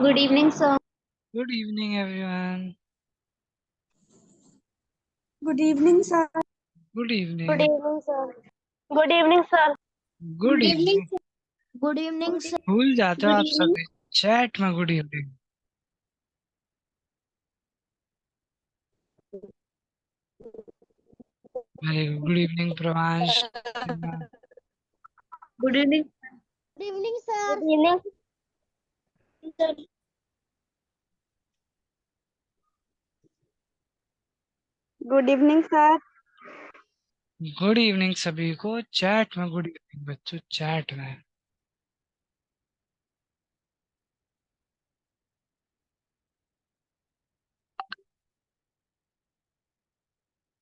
Good evening, sir. Good evening, everyone. Good evening, sir. Good Good evening. evening, sir. Good evening, sir. Good Good evening, evening. sir. Good evening, sir. भूल जाते हो Good आप evening. सभी chat में good evening. Very good evening Pravansh. Good evening. Good evening, Good sir. evening, sir. Good evening, sir. Good evening सभी को। Chat में good evening बच्चों, चैट में।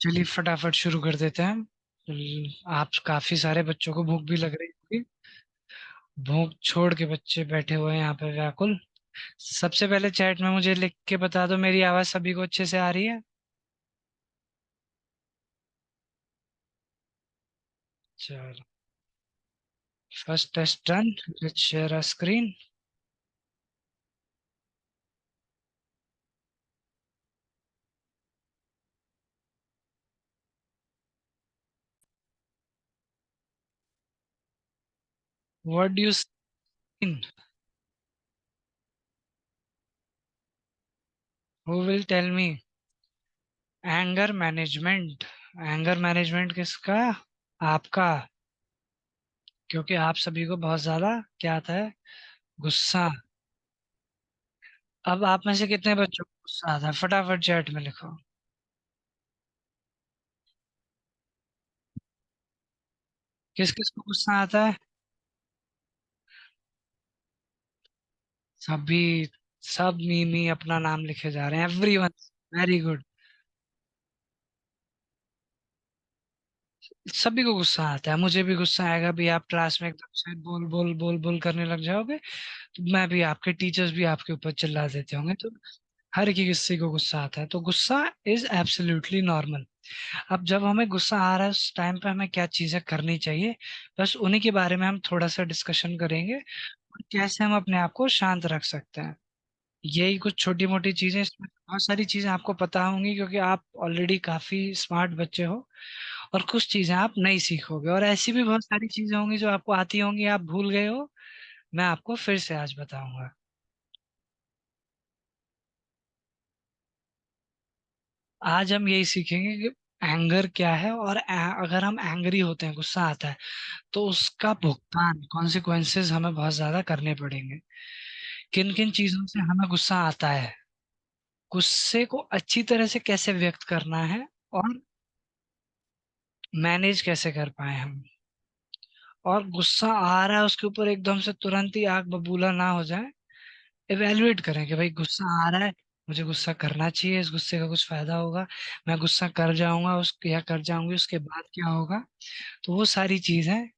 चलिए फटाफट शुरू कर देते हैं। आप काफी सारे बच्चों को भूख भी लग रही होगी। भूख छोड़ के बच्चे बैठे हुए हैं यहाँ पे व्याकुल। सबसे पहले चैट में मुझे लिख के बता दो, मेरी आवाज सभी को अच्छे से आ रही है? चलो, first test done. Let's share a screen. What do you seen? Who will tell me? Anger management. Anger management किसका? आपका। क्योंकि आप सभी को बहुत ज्यादा क्या आता है? गुस्सा। अब आप में से कितने बच्चों को गुस्सा आता है? फटाफट चैट में लिखो। किस किस को गुस्सा आता है? सभी। सब मीमी अपना नाम लिखे जा रहे हैं, एवरीवन। Very good. सभी को गुस्सा आता है, मुझे भी गुस्सा आएगा भी। आप क्लास में एकदम से बोल बोल बोल बोल करने लग जाओगे तो मैं भी, आपके टीचर्स भी आपके ऊपर चिल्ला देते होंगे, तो हर किसी को गुस्सा आता है। तो गुस्सा इज एब्सोल्युटली नॉर्मल। अब जब हमें गुस्सा आ रहा है उस टाइम पे हमें क्या चीजें करनी चाहिए, बस उन्हीं के बारे में हम थोड़ा सा डिस्कशन करेंगे और कैसे हम अपने आप को शांत रख सकते हैं। यही कुछ छोटी मोटी चीजें, इसमें बहुत सारी चीजें आपको पता होंगी क्योंकि आप ऑलरेडी काफी स्मार्ट बच्चे हो। और कुछ चीजें आप नहीं सीखोगे, और ऐसी भी बहुत सारी चीजें होंगी जो आपको आती होंगी, आप भूल गए हो। मैं आपको फिर से आज बताऊंगा। आज हम यही सीखेंगे कि एंगर क्या है, और अगर हम एंग्री होते हैं, गुस्सा आता है, तो उसका भुगतान, कॉन्सिक्वेंसेस हमें बहुत ज्यादा करने पड़ेंगे। किन किन चीजों से हमें गुस्सा आता है, गुस्से को अच्छी तरह से कैसे व्यक्त करना है, और मैनेज कैसे कर पाए हम। और गुस्सा आ रहा है उसके ऊपर एकदम से तुरंत ही आग बबूला ना हो जाए। इवेल्युएट करें कि भाई गुस्सा आ रहा है, मुझे गुस्सा करना चाहिए, इस गुस्से का कुछ फायदा होगा, मैं गुस्सा कर जाऊंगा उस या कर जाऊंगी, उसके बाद क्या होगा। तो वो सारी चीजें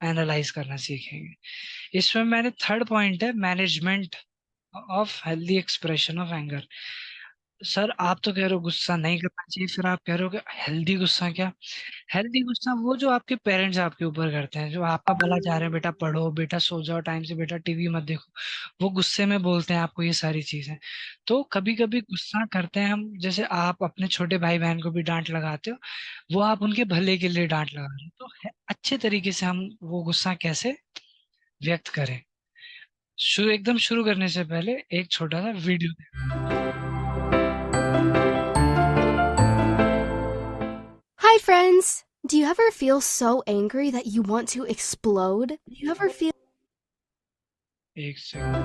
एनालाइज करना सीखेंगे। इसमें मैंने थर्ड पॉइंट है, management of healthy expression of anger. Sir आप तो कह रहे हो गुस्सा नहीं करना चाहिए, फिर आप कह रहे हो कि हेल्दी गुस्सा क्या? हेल्दी गुस्सा वो जो आपके पेरेंट्स आपके ऊपर करते हैं, जो आपका भला चाह रहे हैं, बेटा पढ़ो, बेटा सो जाओ टाइम से, बेटा टीवी मत देखो, वो गुस्से में बोलते हैं आपको ये सारी चीजें। तो कभी कभी गुस्सा करते हैं हम, जैसे आप अपने छोटे भाई बहन को भी डांट लगाते हो, वो आप उनके भले के लिए डांट लगा रहे हो। तो अच्छे तरीके से हम वो गुस्सा कैसे व्यक्त करें। एकदम शुरू करने से पहले एक छोटा सा video. Hi, friends! Do you ever feel so angry that you want to explode? Do you ever feel एक second.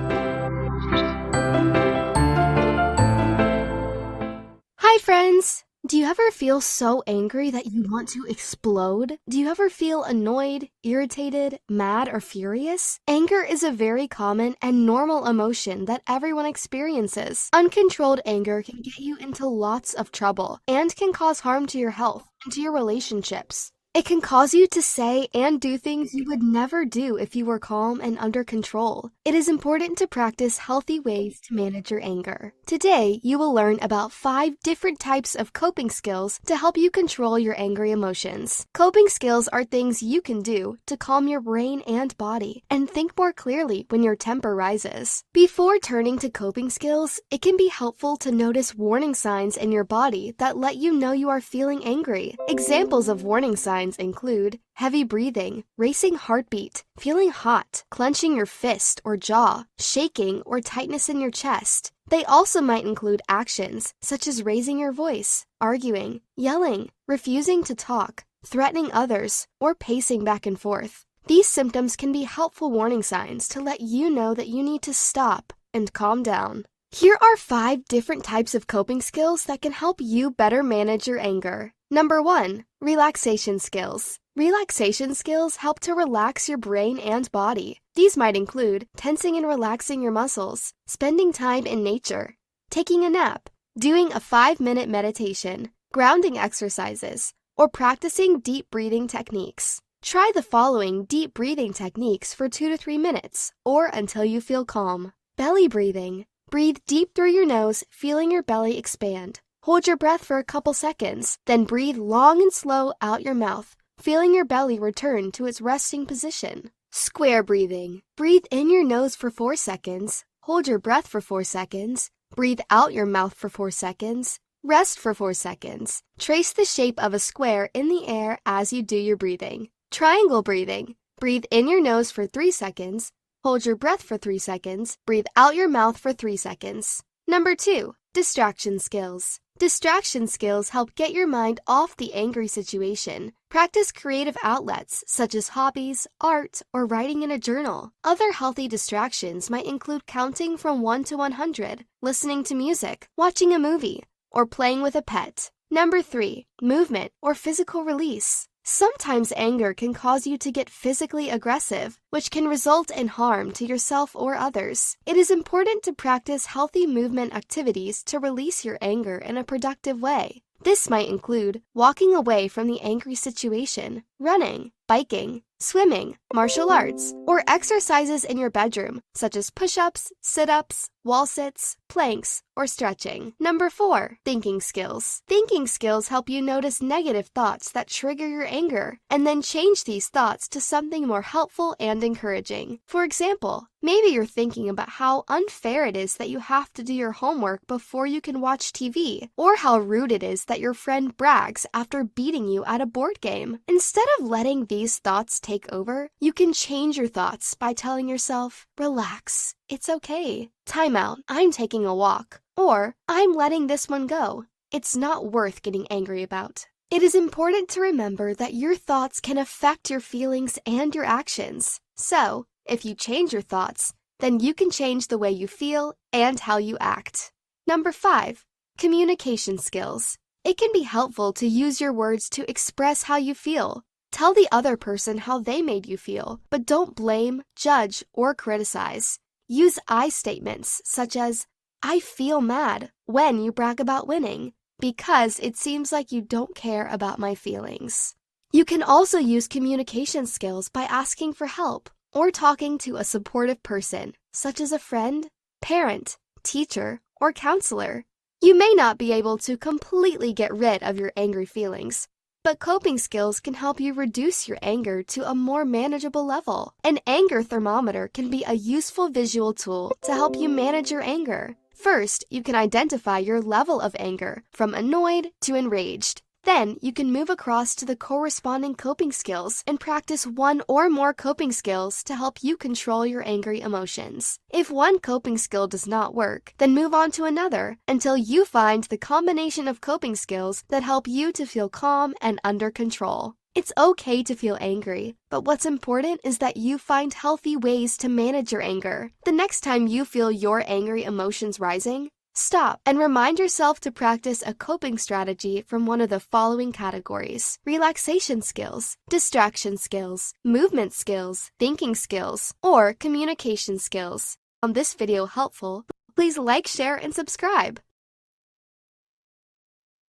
Hi, friends! Do you ever feel so angry that you want to explode? Do you ever feel annoyed, irritated, mad, or furious? Anger is a very common and normal emotion that everyone experiences. Uncontrolled anger can get you into lots of trouble and can cause harm to your health and to your relationships. It can cause you to say and do things you would never do if you were calm and under control. It is important to practice healthy ways to manage your anger. Today, you will learn about 5 different types of coping skills to help you control your angry emotions. Coping skills are things you can do to calm your brain and body and think more clearly when your temper rises. Before turning to coping skills, it can be helpful to notice warning signs in your body that let you know you are feeling angry. Examples of warning signs include heavy breathing, racing heartbeat, feeling hot, clenching your fist or jaw, shaking or tightness in your chest. They also might include actions such as raising your voice, arguing, yelling, refusing to talk, threatening others, or pacing back and forth. These symptoms can be helpful warning signs to let you know that you need to stop and calm down. Here are 5 different types of coping skills that can help you better manage your anger. Number 1, relaxation skills. Relaxation skills help to relax your brain and body. These might include tensing and relaxing your muscles, spending time in nature, taking a nap, doing a 5-minute meditation, grounding exercises, or practicing deep breathing techniques. Try the following deep breathing techniques for 2 to 3 minutes, or until you feel calm. Belly breathing. Breathe deep through your nose, feeling your belly expand. Hold your breath for a couple seconds, then breathe long and slow out your mouth, feeling your belly return to its resting position. Square breathing. Breathe in your nose for 4 seconds, hold your breath for 4 seconds, breathe out your mouth for 4 seconds, rest for 4 seconds. Trace the shape of a square in the air as you do your breathing. Triangle breathing. Breathe in your nose for 3 seconds, hold your breath for 3 seconds, breathe out your mouth for 3 seconds. Number 2, distraction skills. Distraction skills help get your mind off the angry situation. Practice creative outlets such as hobbies, art, or writing in a journal. Other healthy distractions might include counting from 1 to 100, listening to music, watching a movie, or playing with a pet. Number 3, movement or physical release. Sometimes anger can cause you to get physically aggressive, which can result in harm to yourself or others. It is important to practice healthy movement activities to release your anger in a productive way. This might include walking away from the angry situation, running, biking, swimming, martial arts, or exercises in your bedroom, such as push-ups, sit-ups, wall sits, planks, or stretching. Number 4, thinking skills. Thinking skills help you notice negative thoughts that trigger your anger, and then change these thoughts to something more helpful and encouraging. For example, maybe you're thinking about how unfair it is that you have to do your homework before you can watch TV, or how rude it is that your friend brags after beating you at a board game. Instead of letting these thoughts take over, you can change your thoughts by telling yourself, relax, it's okay. Time out, I'm taking a walk. Or, I'm letting this one go. It's not worth getting angry about. It is important to remember that your thoughts can affect your feelings and your actions. So, if you change your thoughts, then you can change the way you feel and how you act. Number 5, communication skills. It can be helpful to use your words to express how you feel. Tell the other person how they made you feel, but don't blame, judge, or criticize. Use I statements such as, I feel mad, when you brag about winning, because it seems like you don't care about my feelings. You can also use communication skills by asking for help or talking to a supportive person, such as a friend, parent, teacher, or counselor. You may not be able to completely get rid of your angry feelings, but coping skills can help you reduce your anger to a more manageable level. An anger thermometer can be a useful visual tool to help you manage your anger. First, you can identify your level of anger from annoyed to enraged. Then, you can move across to the corresponding coping skills and practice one or more coping skills to help you control your angry emotions. If one coping skill does not work, then move on to another until you find the combination of coping skills that help you to feel calm and under control. It's okay to feel angry, but what's important is that you find healthy ways to manage your anger. The next time you feel your angry emotions rising, stop and remind yourself to practice a coping strategy from one of the following categories: relaxation skills, distraction skills, movement skills, thinking skills, or communication skills. Found this video helpful, please like, share, and subscribe.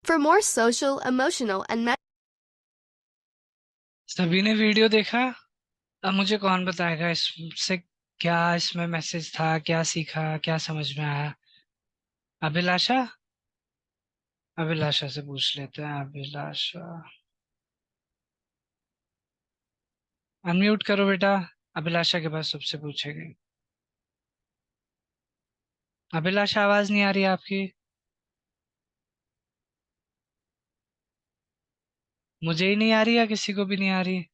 For more social, emotional, and सभी ने video देखा। अब मुझे कौन बताएगा इससे क्या इसमें मैसेज था, क्या सीखा, क्या समझ में आया? अभिलाषा, अभिलाषा से पूछ लेते हैं। अभिलाषा, अनम्यूट करो बेटा। अभिलाषा के पास सबसे पूछेंगे। अभिलाषा, आवाज नहीं आ रही है आपकी। मुझे ही नहीं आ रही या किसी को भी नहीं आ रही?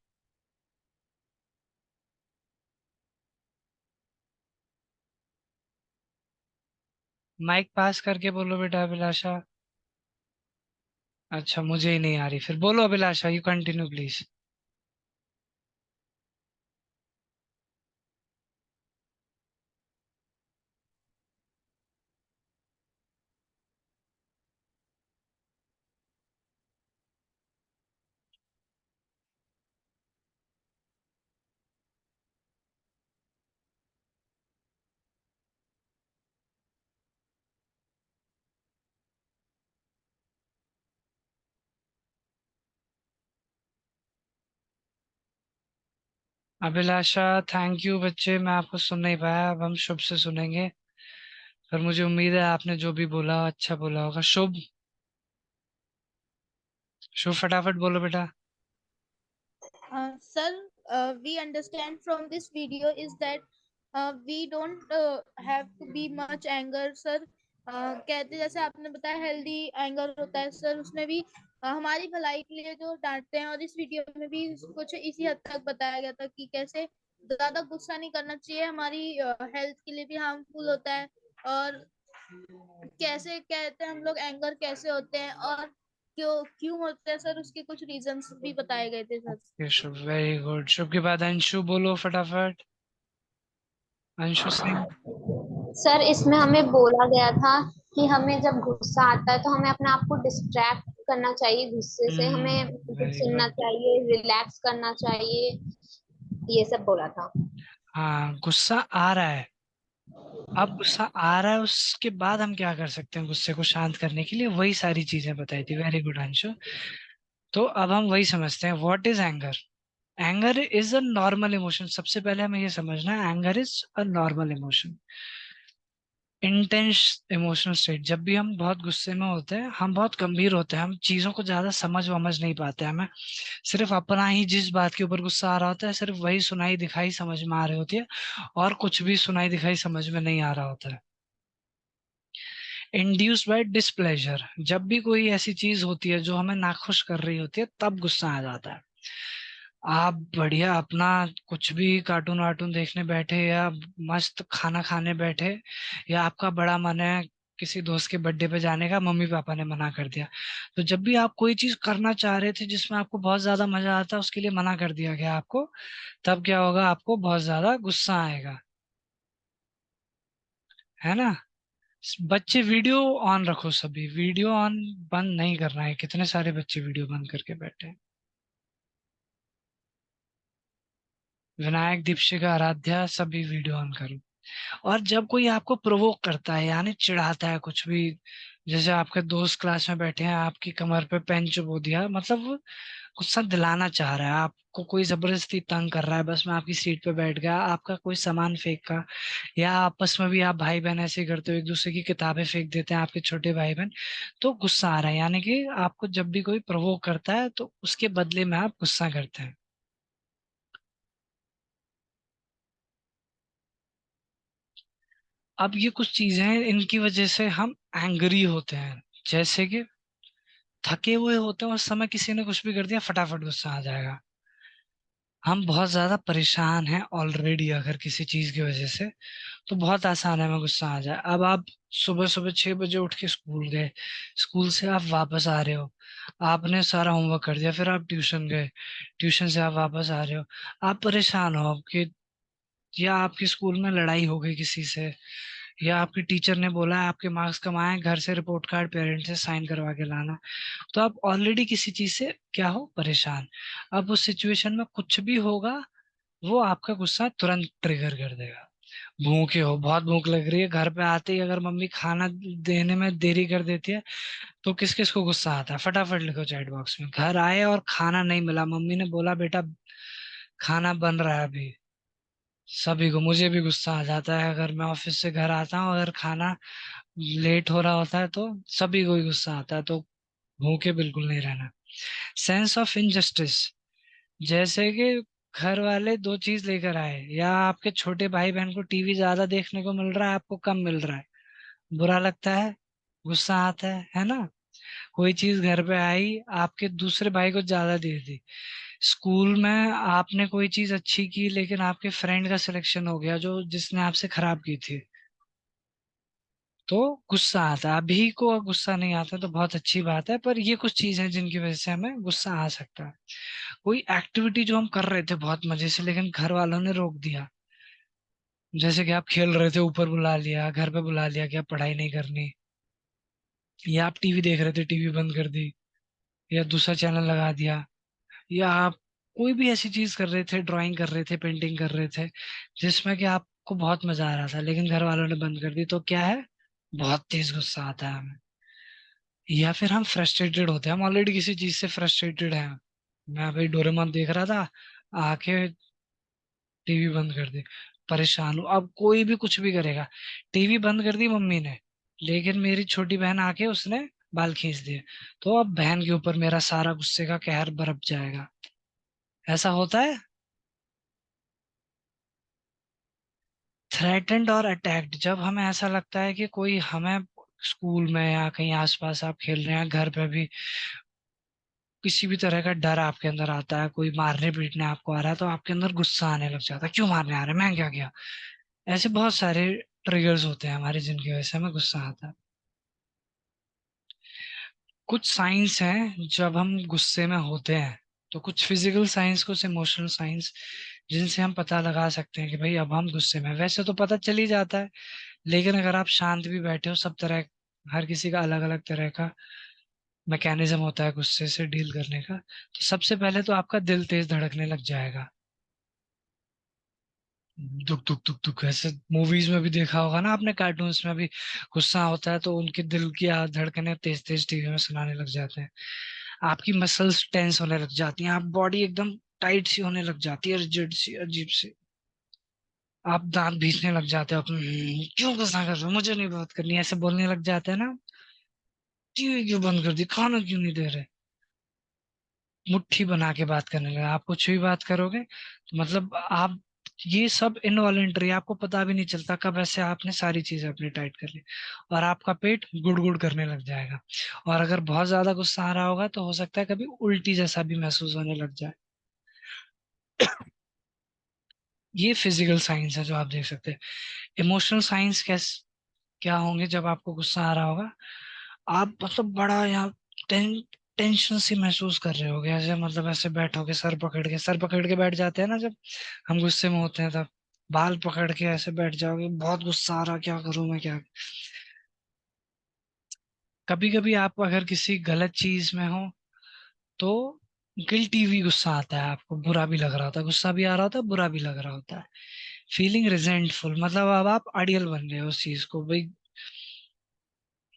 माइक पास करके बोलो बेटा अभिलाषा। अच्छा, मुझे ही नहीं आ रही, फिर बोलो Abhilasha, you continue please. Abhilasha, thank you बच्चे, मैं आपको सुन नहीं पाया, अब हम शुभ से सुनेंगे। पर मुझे उम्मीद है आपने जो भी बोला अच्छा बोला होगा। शुभ, शुभ फटाफट बोलो बेटा। Sir, we understand from this video is that we don't have to be much anger, sir. कहते जैसे आपने बताया हेल्दी एंगर होता है सर, उसमें भी हमारी भलाई के लिए जो डांटते हैं, और इस वीडियो में भी कुछ इसी हद तक बताया गया था कि कैसे ज्यादा गुस्सा नहीं करना चाहिए, हमारी हेल्थ के लिए भी हार्मफुल होता है, और कैसे कहते हैं हम लोग एंगर कैसे होते हैं और क्यों क्यों होते हैं सर, उसके कुछ रीजंस भी बताए गए थे सर। ये शुभ, वेरी गुड। शुभ के बाद अंशु बोलो फटाफट। अंशु सिंह। सर इसमें हमें बोला गया था कि हमें जब गुस्सा आता है तो हमें अपने आप को डिस्ट्रैक्ट करना चाहिए, गुस्से से हमें म्यूजिक वेरी सुनना गुड। चाहिए, रिलैक्स करना चाहिए, ये सब बोला था। हाँ, गुस्सा आ रहा है। अब गुस्सा आ रहा है, उसके बाद हम क्या कर सकते हैं गुस्से को शांत करने के लिए, वही सारी चीजें बताई थी। Very good Anshu. तो अब हम वही समझते हैं, what is anger. Anger is a normal emotion. सबसे पहले हमें ये समझना है, anger is a normal emotion, intense emotional state. जब भी हम बहुत गुस्से में होते हैं, हम बहुत गंभीर होते हैं, हम चीजों को ज्यादा समझ वमझ नहीं पाते, हमें सिर्फ अपना ही जिस बात के ऊपर गुस्सा आ रहा होता है, सिर्फ वही सुनाई दिखाई समझ में आ रही होती है, और कुछ भी सुनाई दिखाई समझ में नहीं आ रहा होता है। इंड्यूस्ड बाय डिसप्लेजर, जब भी कोई ऐसी चीज होती है जो हमें नाखुश कर रही होती है, तब गुस्सा आ जाता है। आप बढ़िया अपना कुछ भी कार्टून वार्टून देखने बैठे, या मस्त खाना खाने बैठे, या आपका बड़ा मन है किसी दोस्त के बर्थडे पे जाने का, मम्मी पापा ने मना कर दिया, तो जब भी आप कोई चीज करना चाह रहे थे जिसमें आपको बहुत ज्यादा मजा आता है, उसके लिए मना कर दिया गया आपको, तब क्या होगा? आपको बहुत ज्यादा गुस्सा आएगा, है ना? बच्चे वीडियो ऑन रखो, सभी वीडियो ऑन, बंद नहीं करना है। कितने सारे बच्चे वीडियो बंद करके बैठे हैं। विनायक, दीपशिका, आराध्या, सभी वीडियो ऑन करो। और जब कोई आपको प्रोवोक करता है, यानी चिढ़ाता है कुछ भी, जैसे आपके दोस्त क्लास में बैठे हैं, आपकी कमर पे पेन चुबो दिया, मतलब वो गुस्सा दिलाना चाह रहा है आपको, कोई जबरदस्ती तंग कर रहा है, बस मैं आपकी सीट पे बैठ गया, आपका कोई सामान फेंक का, या आपस में भी आप भाई बहन ऐसे ही करते हो, एक दूसरे की किताबें फेंक देते हैं आपके छोटे भाई बहन, तो गुस्सा आ रहा है। यानी कि आपको जब भी कोई प्रोवोक करता है, तो उसके बदले में आप गुस्सा करते हैं। अब ये कुछ चीजें हैं, इनकी वजह से हम एंग्री होते हैं। जैसे कि थके हुए होते हैं, उस समय किसी ने कुछ भी कर दिया, फटाफट गुस्सा आ जाएगा। हम बहुत ज्यादा परेशान हैं ऑलरेडी अगर किसी चीज की वजह से, तो बहुत आसान है हमें गुस्सा आ जाए। अब आप सुबह सुबह 6 बजे उठ के स्कूल गए, स्कूल से आप वापस आ रहे हो, आपने सारा होमवर्क कर दिया, फिर आप ट्यूशन गए, ट्यूशन से आप वापस आ रहे हो, आप परेशान हो कि, या आपकी स्कूल में लड़ाई हो गई किसी से, या आपकी टीचर ने बोला है आपके मार्क्स कम आए, घर से रिपोर्ट कार्ड पेरेंट्स से साइन करवा के लाना, तो आप ऑलरेडी किसी चीज से क्या हो, परेशान। अब उस सिचुएशन में कुछ भी होगा, वो आपका गुस्सा तुरंत ट्रिगर कर देगा। भूखे हो, बहुत भूख लग रही है, घर पे आते ही अगर मम्मी खाना देने में देरी कर देती है तो किस किस को गुस्सा आता है? फटाफट लिखो चैट बॉक्स में। घर आए और खाना नहीं मिला, मम्मी ने बोला बेटा खाना बन रहा है अभी, सभी को, मुझे भी गुस्सा आ जाता है। अगर मैं ऑफिस से घर आता हूँ अगर खाना लेट हो रहा होता है तो सभी को ही गुस्सा आता है। तो भूखे बिल्कुल नहीं रहना। सेंस ऑफ इनजस्टिस, जैसे कि घर वाले दो चीज लेकर आए या आपके छोटे भाई बहन को टीवी ज्यादा देखने को मिल रहा है, आपको कम मिल रहा है, बुरा लगता है, गुस्सा आता है ना? कोई चीज घर पे आई, आपके दूसरे भाई को ज्यादा दे दी। स्कूल में आपने कोई चीज अच्छी की लेकिन आपके फ्रेंड का सिलेक्शन हो गया जो जिसने आपसे खराब की थी, तो गुस्सा आता है। अभी को गुस्सा नहीं आता तो बहुत अच्छी बात है, पर ये कुछ चीज है जिनकी वजह से हमें गुस्सा आ सकता है। कोई एक्टिविटी जो हम कर रहे थे बहुत मजे से लेकिन घर वालों ने रोक दिया, जैसे कि आप खेल रहे थे, ऊपर बुला लिया, घर पे बुला लिया कि आप पढ़ाई नहीं करनी, या आप टीवी देख रहे थे, टीवी बंद कर दी, या दूसरा चैनल लगा दिया, या आप कोई भी ऐसी चीज कर रहे थे, ड्राइंग कर रहे थे, पेंटिंग कर रहे थे, जिसमें कि आपको बहुत मजा आ रहा था लेकिन घर वालों ने बंद कर दी, तो क्या है, बहुत तेज गुस्सा आता है हमें। या फिर हम फ्रस्ट्रेटेड होते हैं, हम ऑलरेडी किसी चीज से फ्रस्ट्रेटेड हैं। मैं अभी डोरेमोन देख रहा था, आके टीवी बंद कर दी, परेशान हूँ। अब कोई भी कुछ भी करेगा, टीवी बंद कर दी मम्मी ने, लेकिन मेरी छोटी बहन आके उसने बाल खींच दिए, तो अब बहन के ऊपर मेरा सारा गुस्से का कहर बरप जाएगा। ऐसा होता है। थ्रेटेंड और अटैक्ड, जब हमें ऐसा लगता है कि कोई हमें, स्कूल में या कहीं आसपास आप खेल रहे हैं, घर पे भी किसी भी तरह का डर आपके अंदर आता है, कोई मारने पीटने आपको आ रहा है, तो आपके अंदर गुस्सा आने लग जाता है, क्यों मारने आ रहे हैं, मैं क्या किया? ऐसे बहुत सारे ट्रिगर्स होते हैं हमारे जिनकी वजह से हमें गुस्सा आता है। कुछ साइंस हैं जब हम गुस्से में होते हैं, तो कुछ फिजिकल साइंस, कुछ इमोशनल साइंस, जिनसे हम पता लगा सकते हैं कि भाई अब हम गुस्से में हैं। वैसे तो पता चल ही जाता है, लेकिन अगर आप शांत भी बैठे हो, सब तरह, हर किसी का अलग अलग तरह का मैकेनिज्म होता है गुस्से से डील करने का। तो सबसे पहले तो आपका दिल तेज धड़कने लग जाएगा, दुख दुख दुख दुख, ऐसे मूवीज में भी देखा होगा ना आपने, कार्टून्स में भी गुस्सा होता है तो उनके दिल की धड़कनें तेज तेज टीवी में सुनाने लग जाते हैं। आपकी मसल्स टेंस होने लग जाती हैं, आप बॉडी एकदम टाइट सी होने लग जाती है, रिजिड सी, अजीब सी। आप दांत भींचने लग जाते हो, क्यों गुस्सा कर रहे हो, मुझे नहीं बात करनी, ऐसे बोलने लग जाते हैं ना। टीवी क्यों बंद कर दी, खाना क्यों नहीं दे रहे, मुट्ठी बना के बात करने लगे। आप कुछ भी बात करोगे तो मतलब आप, ये सब इनवॉलेंटरी, आपको पता भी नहीं चलता कब ऐसे आपने सारी चीजें अपनी टाइट कर ली, और आपका पेट गुड़ गुड़ करने लग जाएगा। और अगर बहुत ज्यादा गुस्सा आ रहा होगा तो हो सकता है कभी उल्टी जैसा भी महसूस होने लग जाए। ये फिजिकल साइंस है जो आप देख सकते हैं। इमोशनल साइंस क्या होंगे जब आपको गुस्सा आ रहा होगा? आप मतलब बड़ा यहाँ टेंशन सी महसूस कर रहे होगे, ऐसे मतलब ऐसे बैठोगे, सर पकड़ के बैठ जाते हैं ना जब हम गुस्से में होते हैं, तब बाल पकड़ के ऐसे बैठ जाओगे, बहुत गुस्सा आ रहा, क्या करूं मैं, क्या। कभी कभी आप अगर किसी गलत चीज में हो तो गिल्टी भी गुस्सा आता है, आपको बुरा भी लग रहा होता है, गुस्सा भी आ रहा होता है, बुरा भी लग रहा होता है। फीलिंग रिजेंटफुल, मतलब अब आप अड़ियल बन रहे हो उस चीज को भाई।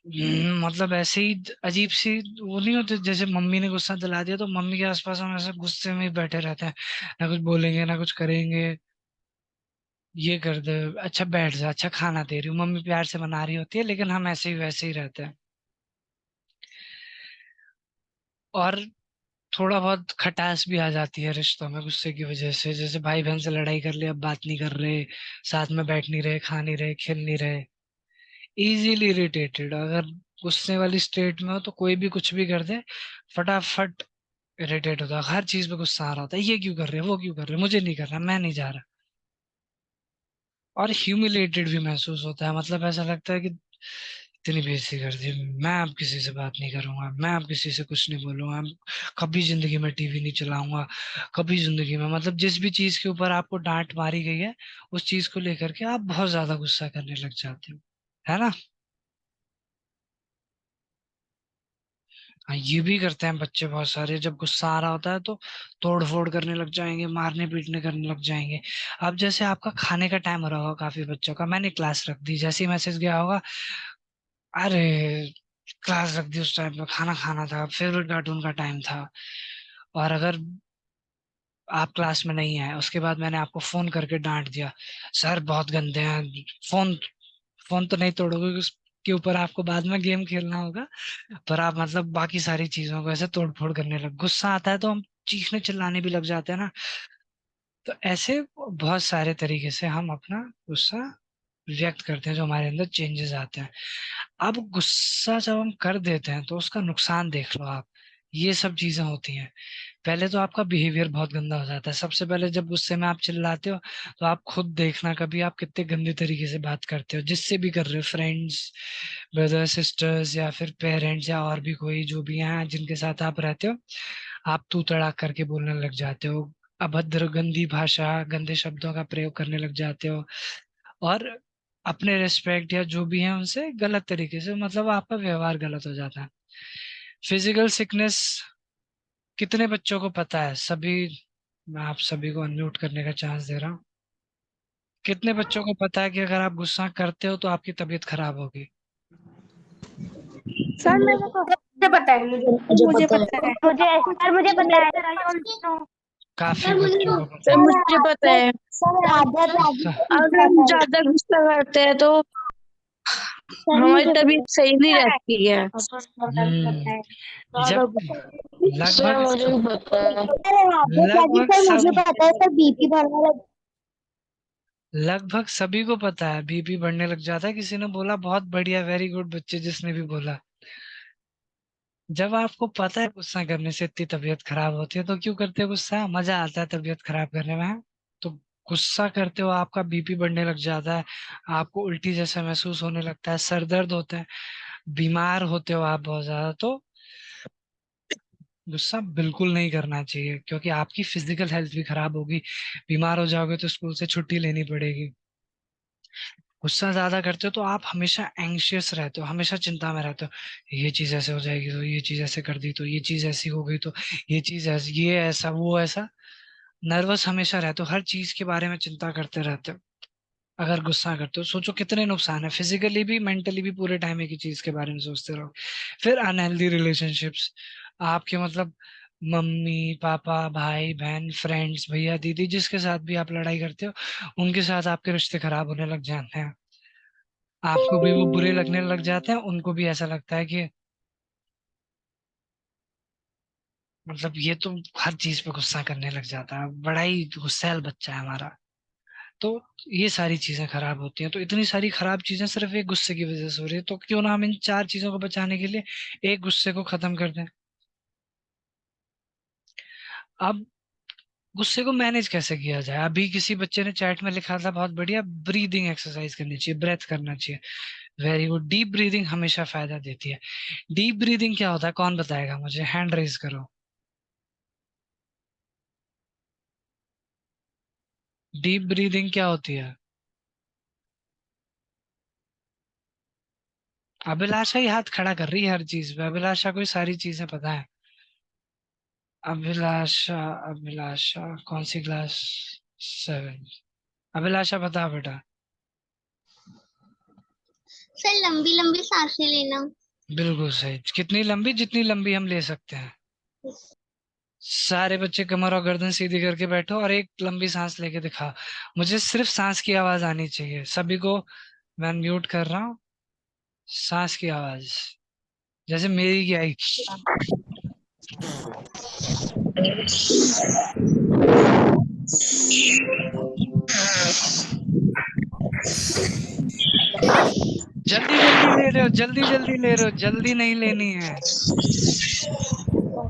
मतलब ऐसे ही अजीब सी, वो नहीं होते जैसे मम्मी ने गुस्सा दिला दिया तो मम्मी के आसपास हम ऐसे गुस्से में ही बैठे रहते हैं, ना कुछ बोलेंगे ना कुछ करेंगे। ये कर दे, अच्छा बैठ जा, अच्छा खाना दे रही हूँ, मम्मी प्यार से बना रही होती है लेकिन हम ऐसे ही वैसे ही रहते हैं। और थोड़ा बहुत खटास भी आ जाती है रिश्तों में गुस्से की वजह से, जैसे भाई बहन से लड़ाई कर ले, अब बात नहीं कर रहे, साथ में बैठ नहीं रहे, खा नहीं रहे, खेल नहीं रहे। इजीली इरिटेटेड, अगर गुस्से वाली स्टेट में हो तो कोई भी कुछ भी कर दे, फटाफट इरिटेट होता है, हर चीज पे गुस्सा आ रहा होता है, ये क्यों कर रहे हैं, वो क्यों कर रहे हैं, मुझे नहीं करना, मैं नहीं जा रहा। और ह्यूमिलेटेड भी महसूस होता है, मतलब ऐसा लगता है कि इतनी बेइज्जती कर दी, मैं अब किसी से बात नहीं करूंगा, मैं अब किसी से कुछ नहीं बोलूंगा, कभी जिंदगी में टीवी नहीं चलाऊंगा, कभी जिंदगी में, मतलब जिस भी चीज के ऊपर आपको डांट मारी गई है उस चीज को लेकर के आप बहुत ज्यादा गुस्सा करने लग जाते हो, है ना? हाँ, ये भी करते हैं बच्चे बहुत सारे। जब गुस्सा आ रहा होता है तो तोड़ फोड़ करने लग जाएंगे, मारने पीटने करने लग जाएंगे। अब जैसे आपका खाने का टाइम हो रहा होगा काफी बच्चों का, मैंने क्लास रख दी, जैसे ही मैसेज गया होगा, अरे क्लास रख दी, उस टाइम पे खाना खाना था, फेवरेट कार्टून का टाइम था। और अगर आप क्लास में नहीं आए, उसके बाद मैंने आपको फोन करके डांट दिया, सर बहुत गंदे हैं, फोन फोन तो नहीं तोड़ोगे, उसके ऊपर आपको बाद में गेम खेलना होगा, पर आप मतलब बाकी सारी चीजों को ऐसे तोड़ फोड़ करने लग, गुस्सा आता है तो हम चीखने चिल्लाने भी लग जाते हैं ना। तो ऐसे बहुत सारे तरीके से हम अपना गुस्सा व्यक्त करते हैं, जो हमारे अंदर चेंजेस आते हैं। अब गुस्सा जब हम कर देते हैं तो उसका नुकसान देख लो आप। ये सब चीजें होती हैं। पहले तो आपका बिहेवियर बहुत गंदा हो जाता है। सबसे पहले जब गुस्से में आप चिल्लाते हो तो आप खुद देखना कभी आप कितने गंदे तरीके से बात करते हो, जिससे भी कर रहे हो, फ्रेंड्स, ब्रदर सिस्टर्स, या फिर पेरेंट्स, या और भी कोई जो भी हैं जिनके साथ आप रहते हो, आप तू तड़ाक करके बोलने लग जाते हो, अभद्र गंदी भाषा, गंदे शब्दों का प्रयोग करने लग जाते हो, और अपने रिस्पेक्ट या जो भी है उनसे गलत तरीके से, मतलब आपका व्यवहार गलत हो जाता है। फिजिकल सिकनेस कितने बच्चों को पता है? सभी, मैं आप सभी को अनम्यूट करने का चांस दे रहा हूँ। कितने बच्चों को पता है कि अगर आप गुस्सा करते हो तो आपकी तबीयत खराब होगी? सर मेरे को मुझे पता है, मुझे पता है, मुझे पता है। काफी बच्चों को पता सर है। मुझे पता है। अगर हम ज्यादा गुस्सा करते हैं तो हमारी तबीयत सही नहीं रहती है। हम्म, जब सर लगभग मुझे भी पता है। लगभग मुझे सब पता है सर, बीपी बढ़ने लग लगभग सभी को पता है, बीपी बढ़ने लग जाता है। किसी ने बोला बहुत बढ़िया, वेरी गुड बच्चे जिसने भी बोला। जब आपको पता है गुस्सा करने से इतनी तबीयत खराब होती है तो क्यों करते हो गुस्सा? मजा आता है तबीयत खराब करने में। तो गुस्सा करते हो आपका बीपी बढ़ने लग जाता है, आपको उल्टी जैसा महसूस होने लगता है, सर दर्द होता है, बीमार होते हो आप बहुत ज्यादा। तो गुस्सा बिल्कुल नहीं करना चाहिए, क्योंकि आपकी फिजिकल हेल्थ भी खराब होगी। बीमार हो जाओगे तो स्कूल से छुट्टी लेनी पड़ेगी। गुस्सा ज्यादा करते हो तो आप हमेशा एंग्शियस रहते हो, हमेशा चिंता में रहते हो, ये चीज ऐसे हो जाएगी तो ये चीज ऐसे कर दी तो ये चीज ऐसी हो गई तो ये चीज ऐसी, ये ऐसा वो ऐसा, नर्वस हमेशा रहते हो, हर चीज के बारे में चिंता करते रहते हो। अगर गुस्सा करते हो सोचो कितने नुकसान है, फिजिकली भी मेंटली भी, पूरे टाइम एक ही चीज के बारे में सोचते रहो। फिर अनहेल्दी रिलेशनशिप्स, आपके मतलब मम्मी पापा, भाई बहन, फ्रेंड्स, भैया दीदी, जिसके साथ भी आप लड़ाई करते हो उनके साथ आपके रिश्ते खराब होने लग जाते हैं। आपको भी वो बुरे लगने लग जाते हैं, उनको भी ऐसा लगता है कि मतलब ये तो हर चीज पे गुस्सा करने लग जाता है, बड़ा ही गुस्सैल बच्चा है हमारा। तो ये सारी चीजें खराब होती हैं। तो इतनी सारी खराब चीजें सिर्फ एक गुस्से की वजह से हो रही है, तो क्यों ना हम इन चार चीजों को बचाने के लिए एक गुस्से को खत्म कर दें। अब गुस्से को मैनेज कैसे किया जाए? अभी किसी बच्चे ने चैट में लिखा था बहुत बढ़िया, ब्रीदिंग एक्सरसाइज करनी चाहिए, ब्रेथ करना चाहिए। वेरी गुड, डीप ब्रीदिंग हमेशा फायदा देती है। डीप ब्रीदिंग क्या होता है, कौन बताएगा मुझे? हैंड रेज करो। डीप ब्रीदिंग क्या होती है? अभिलाषा ही हाथ खड़ा कर रही है हर चीज पे, अभिलाषा को ही सारी चीजें पता है। अभिलाषा, अभिलाषा कौन सी क्लास? 7। अभिलाषा बता बेटा। सर लंबी लंबी सांसें लेना। बिल्कुल सही, कितनी लंबी? जितनी लंबी हम ले सकते हैं। सारे बच्चे कमर और गर्दन सीधी करके बैठो और एक लंबी सांस लेके दिखाओ। मुझे सिर्फ सांस की आवाज आनी चाहिए सभी को। मैं म्यूट कर रहा हूँ, सांस की आवाज जैसे मेरी की आई। जल्दी जल्दी ले रहे हो, जल्दी जल्दी ले रहे हो, जल्दी नहीं लेनी है।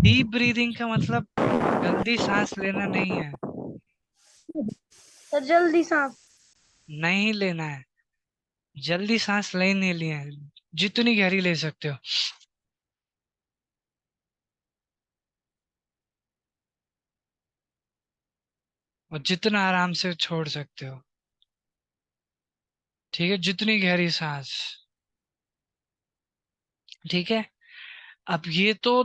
डीप ब्रीदिंग का मतलब जल्दी सांस लेना नहीं है, सर जल्दी सांस। नहीं लेना है। जल्दी सांस ले नहीं ली है, जितनी गहरी ले सकते हो, और जितना आराम से छोड़ सकते हो। ठीक है, जितनी गहरी सांस। ठीक है। अब ये तो,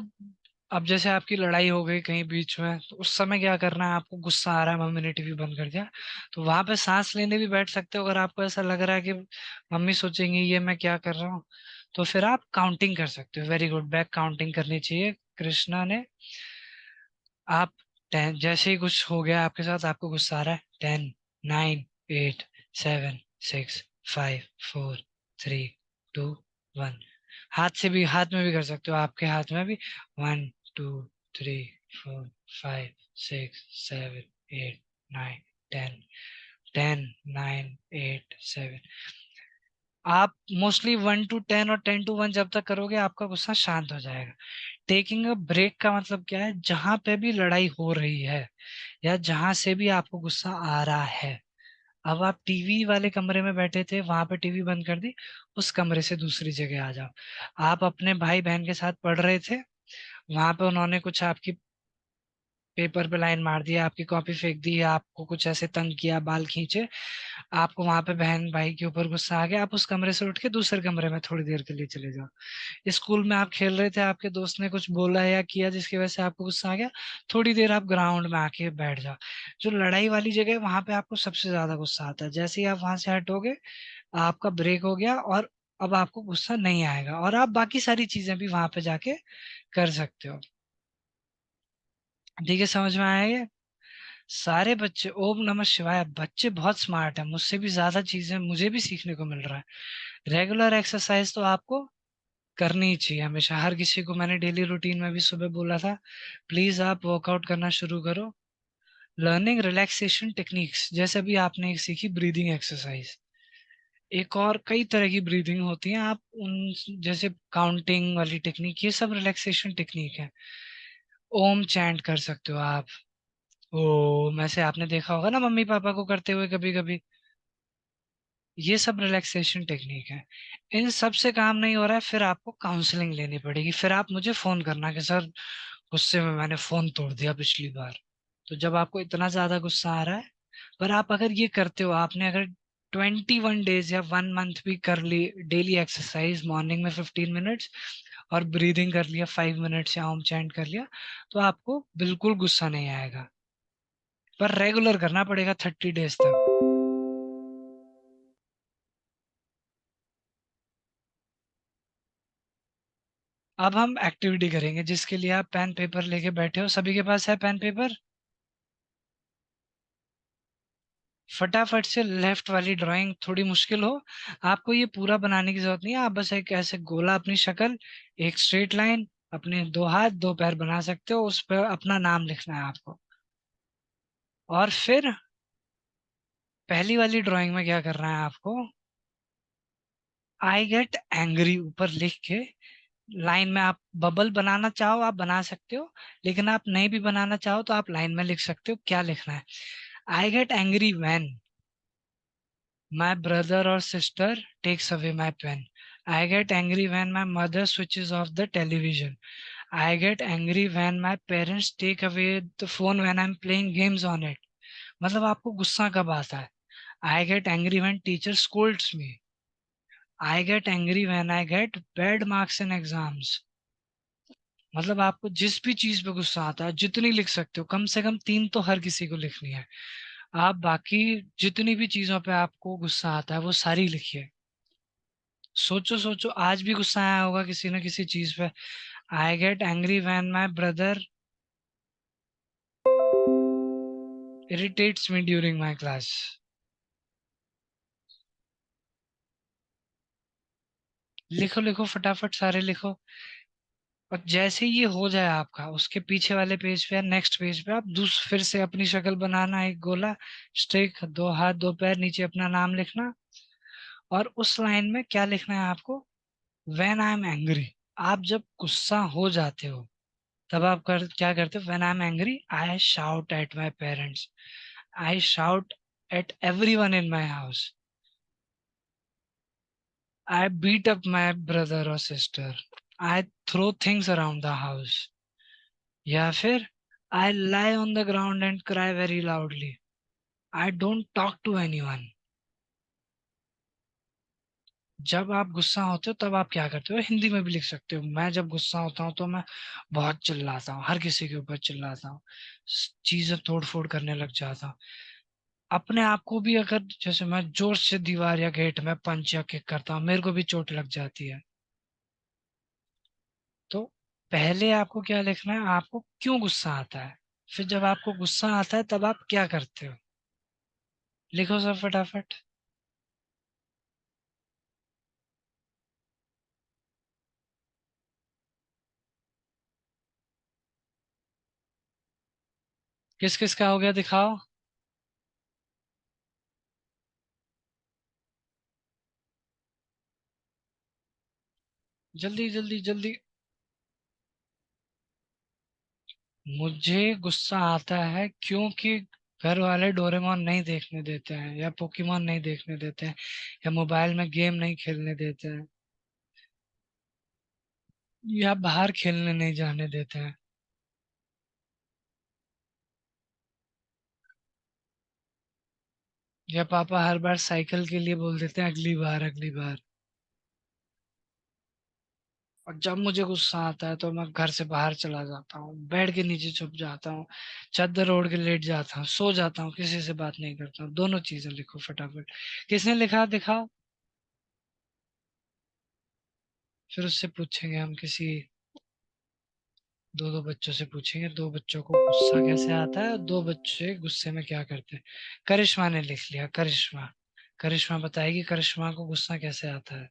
अब जैसे आपकी लड़ाई हो गई कहीं बीच में, तो उस समय क्या करना है, आपको गुस्सा आ रहा है, मम्मी ने टीवी बंद कर दिया, तो वहां पे सांस लेने भी बैठ सकते हो। अगर आपको ऐसा लग रहा है कि मम्मी सोचेंगी ये मैं क्या कर रहा हूँ, तो फिर आप काउंटिंग कर सकते हो। वेरी गुड, बैक काउंटिंग करनी चाहिए कृष्णा ने। आप 10, जैसे ही कुछ हो गया आपके साथ, आपको गुस्सा आ रहा है, 10, 9, 8, 7, 6, 5, 4, 3, 2, 1। हाथ में भी कर सकते हो, आपके हाथ में भी। 1, 2, 3, 4, 5, 6, 7, 8, 9, 10, 10, 9, 8, 7। आप मोस्टली 1 to 10 और 10 to 1 जब तक करोगे, आपका गुस्सा शांत हो जाएगा। टेकिंग अ ब्रेक का मतलब क्या है, जहां पे भी लड़ाई हो रही है या जहां से भी आपको गुस्सा आ रहा है, अब आप टीवी वाले कमरे में बैठे थे, वहां पे टीवी बंद कर दी, उस कमरे से दूसरी जगह आ जाओ। आप अपने भाई बहन के साथ पढ़ रहे थे, वहां पे उन्होंने कुछ आपकी पेपर पे लाइन मार दिया, आपकी कॉपी फेंक दी, या आपको कुछ ऐसे तंग किया, बाल खींचे, आपको वहां पे बहन भाई के ऊपर गुस्सा आ गया, आप उस कमरे से उठ के दूसरे कमरे में थोड़ी देर के लिए चले जाओ। स्कूल में आप खेल रहे थे, आपके दोस्त ने कुछ बोला या किया जिसकी वजह से आपको गुस्सा आ गया, थोड़ी देर आप ग्राउंड में आके बैठ जाओ। जो लड़ाई वाली जगह है, वहां पे आपको सबसे ज्यादा गुस्सा आता है। जैसे ही आप वहां से हटोगे, आपका ब्रेक हो गया, और अब आपको गुस्सा नहीं आएगा, और आप बाकी सारी चीजें भी वहां पे जाके कर सकते हो। ठीक है, समझ में आया ये? सारे बच्चे, ओम नमः शिवाय, बच्चे बहुत स्मार्ट है, मुझसे भी ज्यादा चीजें मुझे भी सीखने को मिल रहा है। रेगुलर एक्सरसाइज तो आपको करनी ही चाहिए हमेशा। हर किसी को मैंने डेली रूटीन में भी सुबह बोला था, प्लीज आप वर्कआउट करना शुरू करो। लर्निंग रिलैक्सेशन टेक्निक्स, जैसे भी आपने एक सीखी ब्रीदिंग एक्सरसाइज, एक और कई तरह की ब्रीदिंग होती है, आप उन, जैसे काउंटिंग वाली टेक्निक, ये सब रिलैक्सेशन टेक्निक है। ओम चैंट कर सकते हो आप। ओम ऐसे आपने देखा होगा ना मम्मी पापा को करते हुए कभी कभी। ये सब रिलैक्सेशन टेक्निक है। इन सब से काम नहीं हो रहा है, फिर आपको काउंसलिंग लेनी पड़ेगी। फिर आप मुझे फोन करना कि सर गुस्से में मैंने फोन तोड़ दिया पिछली बार। तो जब आपको इतना ज्यादा गुस्सा आ रहा है, पर आप अगर ये करते हो, आपने अगर 21 डेज या 1 मंथ भी कर ली डेली एक्सरसाइज, मॉर्निंग में 15 मिनट्स और ब्रीदिंग कर लिया 5 मिनट्स या ओम चैंट कर लिया, तो आपको बिल्कुल गुस्सा नहीं आएगा। पर रेगुलर करना पड़ेगा 30 डेज तक। अब हम एक्टिविटी करेंगे, जिसके लिए आप पेन पेपर लेके बैठे हो। सभी के पास है पेन पेपर? फटाफट से लेफ्ट वाली ड्राइंग, थोड़ी मुश्किल हो, आपको ये पूरा बनाने की जरूरत नहीं है। आप बस एक ऐसे गोला, अपनी शक्ल, एक स्ट्रेट लाइन, अपने 2 हाथ 2 पैर बना सकते हो, उस पर अपना नाम लिखना है आपको। और फिर पहली वाली ड्राइंग में क्या करना है आपको, आई गेट एंग्री ऊपर लिख के, लाइन में आप बबल बनाना चाहो आप बना सकते हो, लेकिन आप नहीं भी बनाना चाहो तो आप लाइन में लिख सकते हो। क्या लिखना है, आई get angry when my brother or sister takes away my pen. I get angry when my mother switches off the television. I get angry when my parents take away the phone when I'm playing games on it. मतलब आपको गुस्सा कब आता है? I get angry when teacher scolds me. I get angry when I get bad marks in exams. मतलब आपको जिस भी चीज पे गुस्सा आता है, जितनी लिख सकते हो, कम से कम 3 तो हर किसी को लिखनी है। आप बाकी जितनी भी चीजों पे आपको गुस्सा आता है, वो सारी लिखिए। सोचो सोचो, आज भी गुस्सा आया होगा किसी न किसी चीज पे। आई get angry when my brother irritates me during my class. लिखो लिखो, फटाफट सारे लिखो। और जैसे ही ये हो जाए आपका, उसके पीछे वाले पेज पे या नेक्स्ट पेज पे आप फिर से अपनी शक्ल बनाना, एक गोला, स्टिक, 2 हाथ 2 पैर, नीचे अपना नाम लिखना। और उस लाइन में क्या लिखना है आपको, व्हेन आई एम एंग्री। आप जब गुस्सा हो जाते हो, तब आप क्या करते हो, when I am angry I shout at my parents, I shout at everyone in my house. I beat up my brother or sister. I throw things around the house. या फिर I lie on the ground and cry very loudly. I don't talk to anyone. जब आप गुस्सा होते हो तब आप क्या करते हो, हिंदी में भी लिख सकते हो। मैं जब गुस्सा होता हूँ तो मैं बहुत चिल्लाता हूँ, हर किसी के ऊपर चिल्लाता हूँ, चीजें तोड़ फोड़ करने लग जाता हूँ। अपने आप को भी अगर जैसे मैं जोर से दीवार या गेट में पंच या किक करता हूँ, मेरे को भी चोट लग जाती है। तो पहले आपको क्या लिखना है, आपको क्यों गुस्सा आता है, फिर जब आपको गुस्सा आता है तब आप क्या करते हो, लिखो सब फटाफट। किस किस का हो गया दिखाओ। जल्दी जल्दी जल्दी। मुझे गुस्सा आता है क्योंकि घर वाले डोरेमोन नहीं देखने देते हैं, या पोकेमोन नहीं देखने देते हैं, या मोबाइल में गेम नहीं खेलने देते हैं, या बाहर खेलने नहीं जाने देते हैं। या पापा हर बार साइकिल के लिए बोल देते हैं अगली बार अगली बार। और जब मुझे गुस्सा आता है तो मैं घर से बाहर चला जाता हूँ, बेड के नीचे छुप जाता हूँ, चादर ओढ़ के लेट जाता हूँ, सो जाता हूँ, किसी से बात नहीं करता हूँ। दोनों चीजें लिखो फटाफट। किसने लिखा दिखाओ। फिर उससे पूछेंगे हम, किसी दो दो बच्चों से पूछेंगे, दो बच्चों को गुस्सा कैसे आता है, दो बच्चे गुस्से में क्या करते हैं। करिश्मा ने लिख लिया, करिश्मा। करिश्मा बताएगी करिश्मा को गुस्सा कैसे आता है।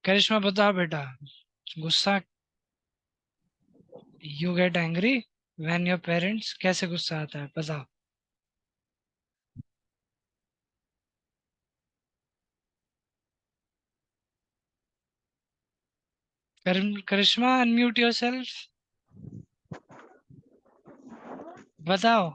करिश्मा बताओ बेटा, गुस्सा, you get angry when your parents, कैसे गुस्सा आता है बताओ। करिश्मा अनम्यूट योरसेल्फ, बताओ।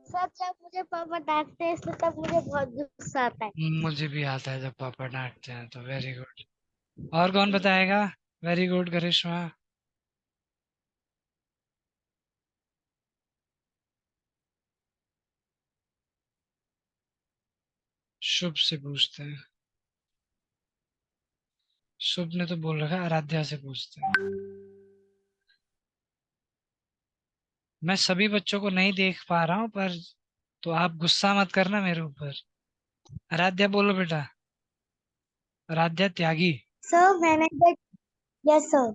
सर जब मुझे पापा डांटते हैं इसलिए तब मुझे बहुत गुस्सा आता है। मुझे भी आता है जब पापा डांटते हैं तो। Very good. और कौन बताएगा। वेरी गुड करिश्मा। शुभ से पूछते हैं। शुभ ने तो बोल रखा है आराध्या से पूछते हैं। मैं सभी बच्चों को नहीं देख पा रहा हूँ पर, तो आप गुस्सा मत करना मेरे ऊपर। आराध्या बोलो बेटा। Aaradhya Tyagi. Sir when I get yes sir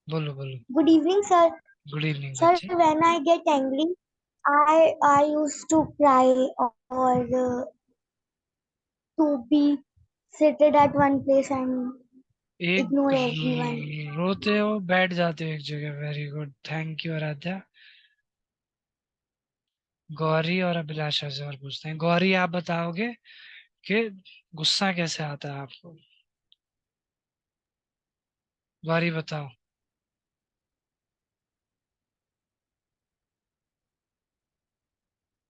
बोलो बोलो। Good evening sir good evening sir बच्चे। When I get angry I used to cry or to be seated at one place and एक ignore everyone. रोते हो बैठ जाते हो एक जगह। Very good, thank you Aaradhya. Gauri और अभिलाषा से और पूछते हैं। गौरी आप बताओगे कि गुस्सा कैसे आता है आपको। गौरी बताओ।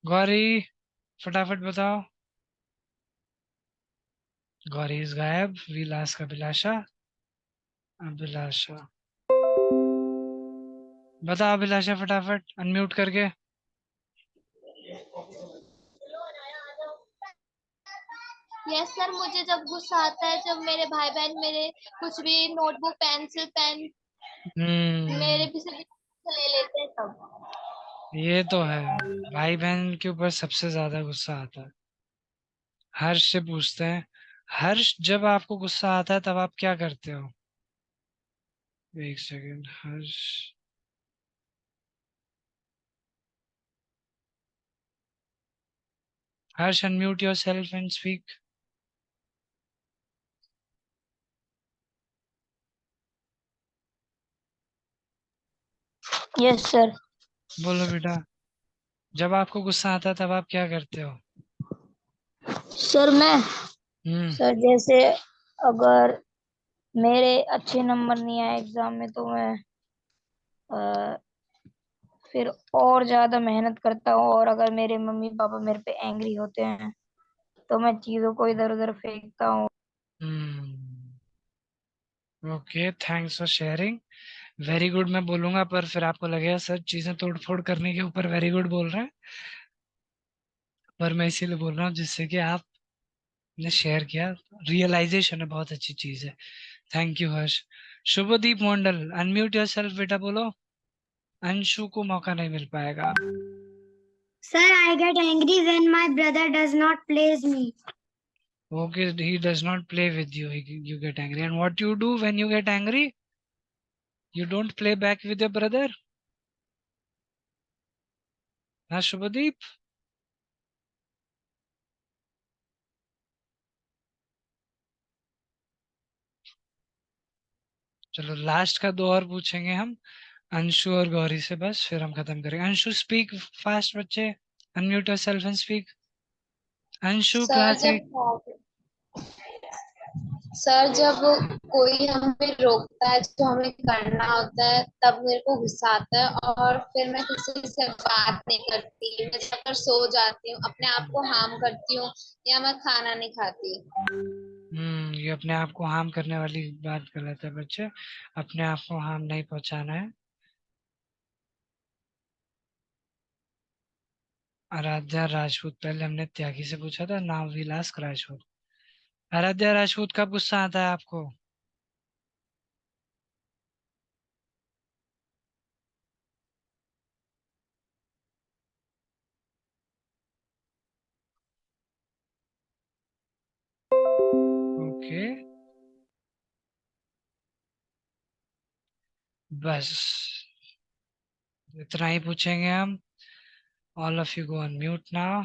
गौरी फटाफट बताओ। गौरी इज गायब। विलास का अभिलाषा। अभिलाषा बताओ। अभिलाषा फटाफट अनम्यूट करके। यस सर मुझे जब गुस्सा आता है जब मेरे भाई बहन मेरे कुछ भी नोटबुक पेंसिल पेन मेरे हम्म, पीछे ले लेते हैं तब। ये तो है। भाई बहन के ऊपर सबसे ज्यादा गुस्सा आता है। हर्ष से पूछते हैं। हर्ष जब आपको गुस्सा आता है तब आप क्या करते हो। एक second Harsh. Harsh unmute your self and speak. Yes sir. बोलो बेटा। जब आपको गुस्सा आता है तब आप क्या करते हो। सर मैं हम्म। सर जैसे अगर मेरे अच्छे नंबर नहीं आए एग्जाम में तो मैं अ, फिर और ज्यादा मेहनत करता हूँ, और अगर मेरे मम्मी पापा मेरे पे एंग्री होते हैं तो मैं चीजों को इधर उधर फेंकता हूँ। Hmm. Okay, thanks for sharing. Very good मैं बोलूंगा, पर फिर आपको लगेगा सर चीजें तोड़ फोड़ करने के ऊपर वेरी गुड बोल रहे हैं, पर मैं इसीलिए बोल रहा हूँ जिससे कि आपने शेयर किया। रियलाइजेशन है, बहुत अच्छी चीज है। Thank you Harsh. Shubhdeep Mandal, unmute yourself बेटा, बोलो। अंशु को मौका नहीं मिल पाएगा। Sir, I get angry when my brother does not plays me. Okay, he does not play with you. You get angry. And what you do when you get angry? You don't play back with your brother? हाँ शुभदीप? चलो last का दो और पूछेंगे हम, अंशु और गौरी से, बस फिर हम खत्म करेंगे। अंशु स्पीक फास्ट बच्चे, unmute yourself and speak. Anshu sir class 8। जब सर जब कोई हमें रोकता है जो हमें करना होता है तब मेरे को गुस्सा आता है और फिर मैं किसी से बात नहीं करती, मैं जाकर सो जाती हूँ, अपने आप को हार्म करती हूँ या मैं खाना नहीं खाती। ये अपने आप को हार्म करने वाली बात गलत है बच्चे, अपने आप को हार्म नहीं पहुंचाना है। आराध्या राजपूत, पहले हमने त्यागी से पूछा था, नाम विलास राजपूत। आराध्या राजपूत, कब गुस्सा आता है आपको? ओके, बस इतना ही पूछेंगे हम। All of you go on mute now.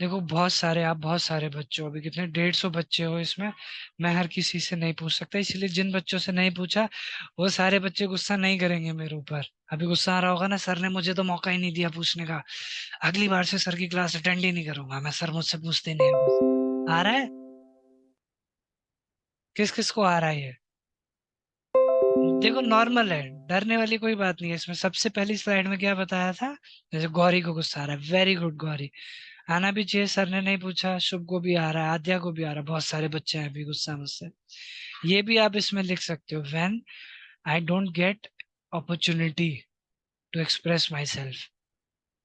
देखो बहुत सारे बच्चे हो, अभी कितने 150 बच्चे हो इसमें, मैं हर किसी से नहीं पूछ सकता, इसलिए जिन बच्चों से नहीं पूछा वो सारे बच्चे गुस्सा नहीं करेंगे मेरे ऊपर। अभी गुस्सा आ रहा होगा ना, सर ने मुझे तो मौका ही नहीं दिया पूछने का, अगली बार से सर की क्लास अटेंड ही नहीं करूंगा मैं, सर मुझसे पूछते नहीं हैं। आ रहा है? किस किस को आ रहा है ये? देखो नॉर्मल है, डरने वाली कोई बात नहीं है इसमें। सबसे पहली स्लाइड में क्या बताया था, जैसे गौरी को गुस्सा आ रहा है, वेरी गुड गौरी, आना भी चाहिए, सर ने नहीं पूछा। शुभ को भी आ रहा है, आद्या को भी आ रहा है, बहुत सारे बच्चे हैं अभी गुस्सा मुझसे। ये भी आप इसमें लिख सकते हो, when I don't get opportunity to express my self.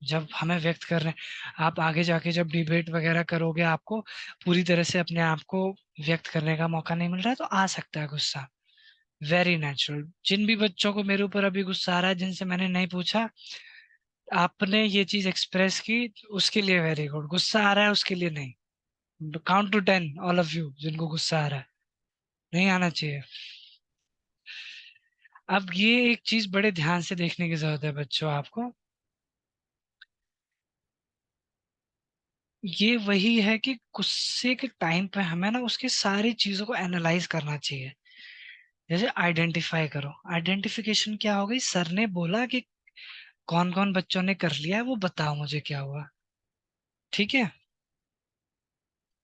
जब हमें व्यक्त कर रहे हैं, आप आगे जाके जब डिबेट वगैरह करोगे, आपको पूरी तरह से अपने आप को व्यक्त करने का मौका नहीं मिल रहा है, तो आ सकता है गुस्सा, वेरी नेचुरल। जिन भी बच्चों को मेरे ऊपर अभी गुस्सा आ रहा है, जिनसे मैंने नहीं पूछा, आपने ये चीज एक्सप्रेस की, उसके लिए वेरी गुड। गुस्सा आ रहा है उसके लिए नहीं। Count to 10 all of you जिनको गुस्सा आ रहा है, नहीं आना चाहिए। अब ये एक चीज बड़े ध्यान से देखने की जरूरत है बच्चों आपको, ये वही है कि गुस्से के टाइम पे हमें ना उसकी सारी चीजों को एनालाइज करना चाहिए। जैसे आइडेंटिफाई करो, आइडेंटिफिकेशन क्या हो गई, सर ने बोला कि कौन कौन बच्चों ने कर लिया है वो बताओ मुझे क्या हुआ, ठीक है?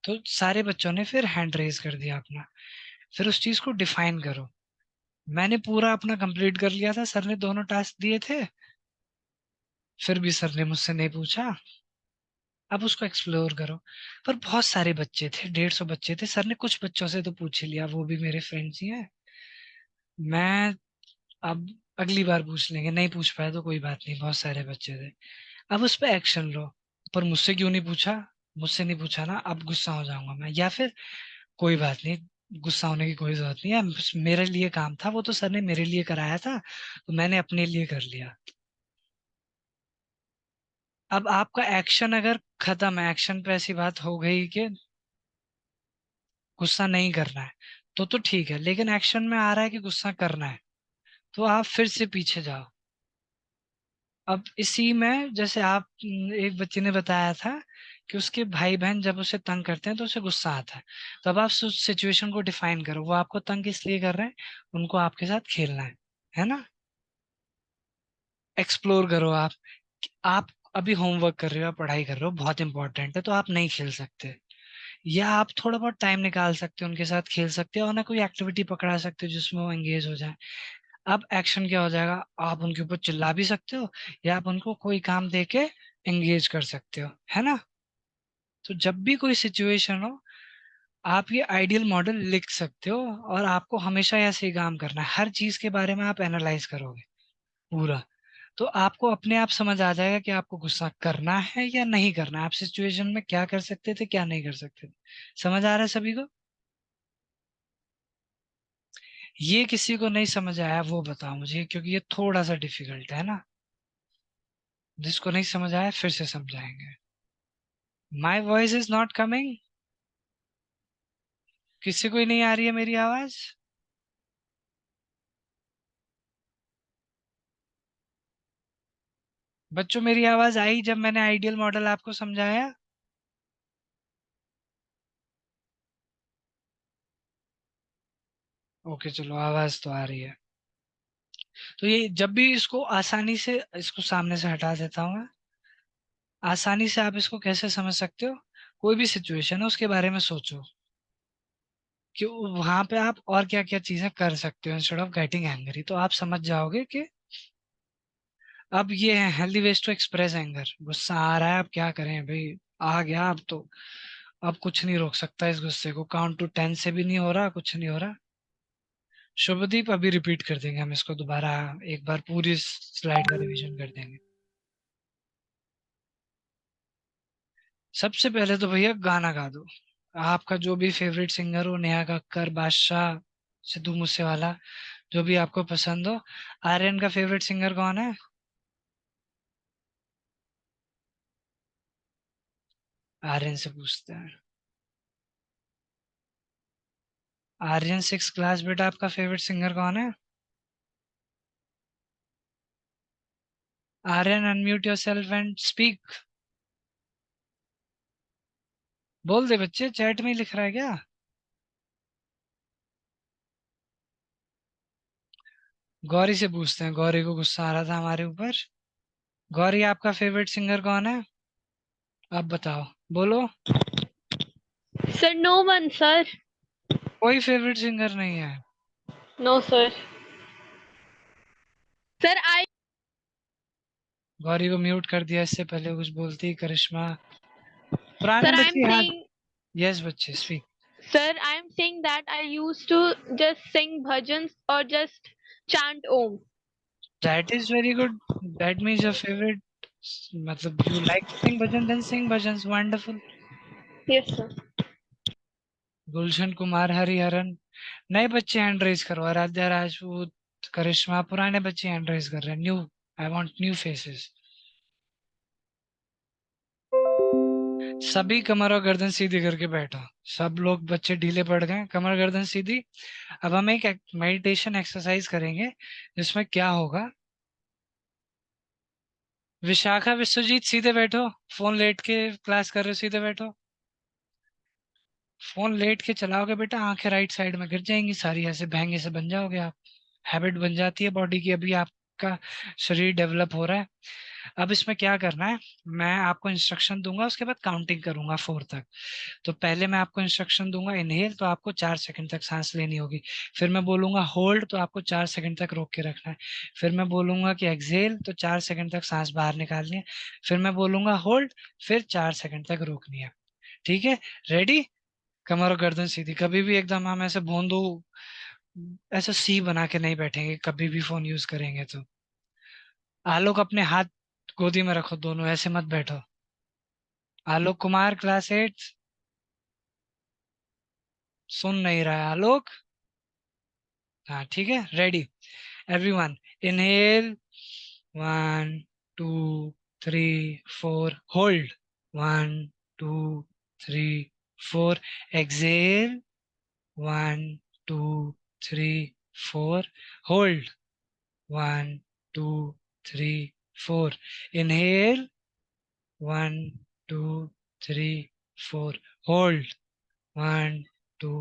तो सारे बच्चों ने फिर हैंड रेज कर दिया अपना, फिर उस चीज को डिफाइन करो। मैंने पूरा अपना कंप्लीट कर लिया था, सर ने दोनों टास्क दिए थे, फिर भी सर ने मुझसे नहीं पूछा। अब उसको एक्सप्लोर करो। पर बहुत सारे बच्चे थे, 150 बच्चे थे, सर ने कुछ बच्चों से तो पूछ ही लिया, वो भी मेरे फ्रेंड्स ही हैं। मैं अब अगली बार पूछ लेंगे, नहीं पूछ पाए तो कोई बात नहीं, बहुत सारे बच्चे थे। अब उस पर एक्शन लो। पर मुझसे क्यों नहीं पूछा? मुझसे नहीं पूछा ना, अब गुस्सा हो जाऊंगा मैं, या फिर कोई बात नहीं, गुस्सा होने की कोई जरूरत नहीं है, मेरे लिए काम था वो, तो सर ने मेरे लिए कराया था, तो मैंने अपने लिए कर लिया। अब आपका एक्शन अगर खत्म है, एक्शन पे ऐसी बात हो गई कि गुस्सा नहीं करना है, तो ठीक है, लेकिन एक्शन में आ रहा है कि गुस्सा करना है, तो आप फिर से पीछे जाओ। अब इसी में जैसे आप एक बच्चे ने बताया था कि उसके भाई बहन जब उसे तंग करते हैं तो उसे गुस्सा आता है, तो अब आप उस सिचुएशन को डिफाइन करो, वो आपको तंग इसलिए कर रहे हैं, उनको आपके साथ खेलना है ना? एक्सप्लोर करो आप कि आप अभी होमवर्क कर रहे हो, पढ़ाई कर रहे हो, बहुत इंपॉर्टेंट है, तो आप नहीं खेल सकते, या आप थोड़ा बहुत टाइम निकाल सकते हो, उनके साथ खेल सकते हो, और ना कोई एक्टिविटी पकड़ा सकते हो जिसमें वो एंगेज हो जाए। अब एक्शन क्या हो जाएगा, आप उनके ऊपर चिल्ला भी सकते हो, या आप उनको कोई काम दे के एंगेज कर सकते हो, है ना? तो जब भी कोई सिचुएशन हो, आप ये आइडियल मॉडल लिख सकते हो और आपको हमेशा ऐसे ही काम करना है। हर चीज के बारे में आप एनालाइज करोगे पूरा, तो आपको अपने आप समझ आ जाएगा कि आपको गुस्सा करना है या नहीं करना है, आप सिचुएशन में क्या कर सकते थे क्या नहीं कर सकते थे। समझ आ रहा है सभी को? ये किसी को नहीं समझ आया वो बताओ मुझे, क्योंकि ये थोड़ा सा डिफिकल्ट है ना। जिसको नहीं समझ आया फिर से समझाएंगे। My voice is not coming. किसी को ही नहीं आ रही है मेरी आवाज? बच्चों मेरी आवाज आई जब मैंने आइडियल मॉडल आपको समझाया? ओके चलो, आवाज तो आ रही है। तो ये जब भी इसको आसानी से इसको सामने से हटा देता हूँ मैं। आसानी से आप इसको कैसे समझ सकते हो? कोई भी सिचुएशन है उसके बारे में सोचो कि वहां पे आप और क्या क्या चीजें कर सकते हो इंस्टेड ऑफ गेटिंग एंग्री, तो आप समझ जाओगे कि अब ये है healthy ways to express anger. गुस्सा आ रहा है, अब क्या करें भाई? आ गया अब तो, अब कुछ नहीं रोक सकता इस गुस्से को, काउंट टू 10 से भी नहीं हो रहा, कुछ नहीं हो रहा। शुभदीप अभी रिपीट कर देंगे हम इसको दोबारा, एक बार पूरी स्लाइड का रिवीजन कर देंगे। सबसे पहले तो भैया गाना गा दो। आपका जो भी फेवरेट सिंगर हो, नेहा कक्कर, बादशाह, सिद्धू मूसेवाला, जो भी आपको पसंद हो। आर्यन का फेवरेट सिंगर कौन है? आर्यन से पूछते हैं। आर्यन 6 क्लास, बेटा आपका फेवरेट सिंगर कौन है? Aryan unmute yourself and speak. बोल दे बच्चे, चैट में ही लिख रहा है क्या? गौरी से पूछते हैं, गौरी को गुस्सा आ रहा था हमारे ऊपर। गौरी आपका फेवरेट सिंगर कौन है? आप बताओ, बोलो। Sir, no one, sir. कोई फेवरेट सिंगर नहीं है? No, sir. Sir, I Gauri को म्यूट कर दिया इससे पहले कुछ बोलती। करिश्मा, पुराने sir, I'm बच्चे हाथ। saying यस बच्चे speak. sir, I'm saying that I used to just sing bhajans or just chant Om. That is very good. That means your favourite, मतलब you like to sing bhajan, then sing bhajan, wonderful. Yes, sir. Gulshan Kumar, Hariharan. नए बच्चे hand raise करो, आराध्या राजपूत, करिश्मा। पुराने बच्चे hand raise कर रहे हैं, new, I want new faces. सभी कमर और गर्दन सीधी करके बैठो। सब लोग बच्चे ढीले पड़ गए, कमर गर्दन सीधी। अब हम एक मेडिटेशन एक्सरसाइज करेंगे जिसमें क्या होगा। विशाखा, विश्वजीत सीधे बैठो। फोन लेट के क्लास कर रहे हो, सीधे बैठो। फोन लेट के चलाओगे बेटा, आंखें राइट साइड में गिर जाएंगी सारी, ऐसे बहंगे से बन जाओगे आप। हैबिट बन जाती है बॉडी की, अभी आपका शरीर डेवलप हो रहा है। अब इसमें क्या करना है, मैं आपको इंस्ट्रक्शन दूंगा, उसके बाद काउंटिंग करूंगा 4 तक। तो पहले मैं आपको इंस्ट्रक्शन दूंगा इनहेल, तो आपको 4 सेकंड तक सांस लेनी होगी। फिर मैं बोलूंगा होल्ड, तो आपको 4 सेकंड तक रोक के रखना है। फिर मैं बोलूंगा कि एक्सहेल, तो 4 सेकंड तक सांस बाहर निकालनी है। फिर मैं बोलूंगा होल्ड, फिर 4 सेकंड तक रोकनी है। ठीक है? रेडी? कमर और गर्दन सीधी। कभी भी एकदम हम ऐसे भोंदू ऐसा सी बना के नहीं बैठेंगे कभी भी फोन यूज करेंगे तो। आलोक, अपने हाथ गोदी में रखो दोनों, ऐसे मत बैठो। आलोक कुमार, क्लास 8। सुन नहीं रहा है आलोक? हाँ ठीक है, ready everyone. Inhale 1 2 3 4, hold 1 2 3 4, exhale 1 2 3 4, hold 1 2 3 4, inhale 1 2 3 4, hold 1 2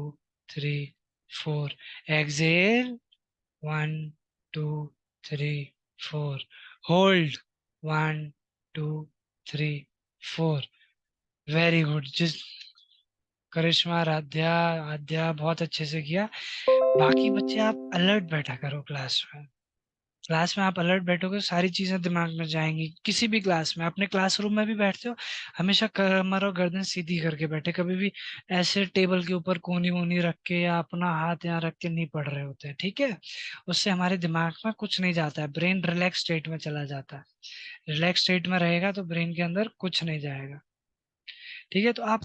3 4, exhale 1 2 3 4, hold 1 2 3 4। Very good. जिस करिश्मा, राध्या, आद्या, बहुत अच्छे से किया। बाकी बच्चे आप अलर्ट बैठा करो क्लास में। क्लास में आप अलर्ट बैठोगे, सारी चीजें दिमाग में जाएंगी। किसी भी क्लास में, अपने क्लासरूम में भी बैठते हो, हमेशा कमर और गर्दन सीधी करके बैठे, कभी भी ऐसे टेबल के ऊपर कोनी वोनी रख के या अपना हाथ यहाँ रख के नहीं पढ़ रहे होते हैं, ठीक है। उससे हमारे दिमाग में कुछ नहीं जाता है, ब्रेन रिलैक्स स्टेट में चला जाता है। रिलैक्स स्टेट में रहेगा तो ब्रेन के अंदर कुछ नहीं जाएगा, ठीक है। तो आप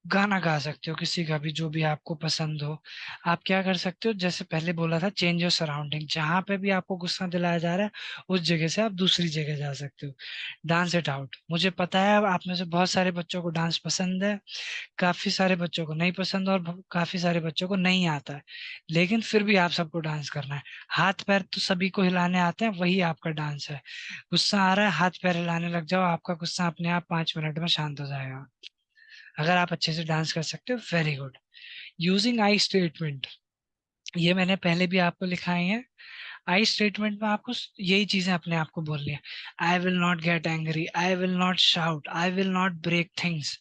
गाना गा सकते हो किसी का भी, जो भी आपको पसंद हो। आप क्या कर सकते हो, जैसे पहले बोला था, चेंज योर सराउंडिंग। जहां पे भी आपको गुस्सा दिलाया जा रहा है उस जगह से आप दूसरी जगह जा सकते हो। Dance it out. मुझे पता है आप में से बहुत सारे बच्चों को डांस पसंद है, काफी सारे बच्चों को नहीं पसंद, और काफी सारे बच्चों को नहीं आता है। लेकिन फिर भी आप सबको डांस करना है। हाथ पैर तो सभी को हिलाने आते हैं, वही आपका डांस है। गुस्सा आ रहा है, हाथ पैर हिलाने लग जाओ, आपका गुस्सा अपने आप 5 मिनट में शांत हो जाएगा। अगर आप अच्छे से डांस कर सकते हो, very good. Using I statement, ये मैंने पहले भी आपको लिखाई है। आई स्टेटमेंट में आपको यही चीजें अपने आप को बोलनी है। I will not get angry, I will not shout, I will not break things,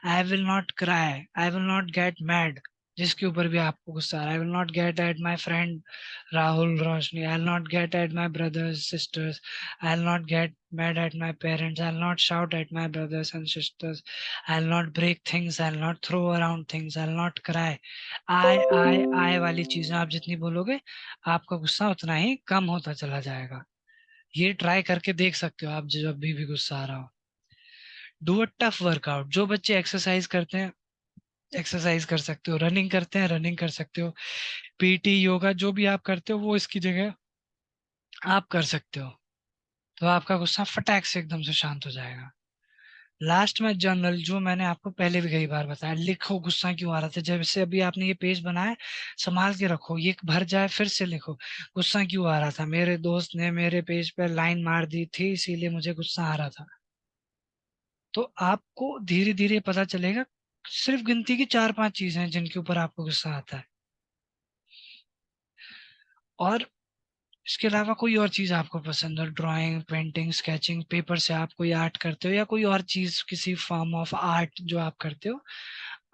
I will not cry, I will not get mad. जिसके ऊपर भी आपको गुस्सा आ रहा है, I will not get at my friend Rahul Roshni, I will not get at my brothers sisters, I will not get mad at my parents, I'll not shout at my brothers and sisters, I'll not break things, I'll not throw around things, I'll not cry। I वाली चीजें आप जितनी बोलोगे, आपका गुस्सा उतना ही कम होता चला जाएगा। ये ट्राई करके देख सकते हो आप, जब भी गुस्सा आ रहा हो। Do a tough workout. जो बच्चे एक्सरसाइज करते हैं, एक्सरसाइज कर सकते हो। रनिंग करते हैं, रनिंग कर सकते हो। पीटी, योगा, जो भी आप करते हो वो इसकी जगह आप कर सकते हो। तो आपका गुस्सा फटाक से एकदम से शांत हो जाएगा। लास्ट में जर्नल, जो मैंने आपको पहले भी कई बार बताया, लिखो गुस्सा क्यों आ रहा था। जैसे अभी आपने ये पेज बनाया, संभाल के रखो, ये भर जाए फिर से लिखो, गुस्सा क्यों आ रहा था। मेरे दोस्त ने मेरे पेज पे लाइन मार दी थी, इसीलिए मुझे गुस्सा आ रहा था। तो आपको धीरे धीरे पता चलेगा, सिर्फ गिनती की 4-5 चीजें हैं जिनके ऊपर आपको गुस्सा आता है। और इसके अलावा कोई और चीज आपको पसंद है, ड्राइंग, पेंटिंग, स्केचिंग, पेपर से आप कोई आर्ट करते हो, या कोई और चीज, किसी फॉर्म ऑफ आर्ट जो आप करते हो,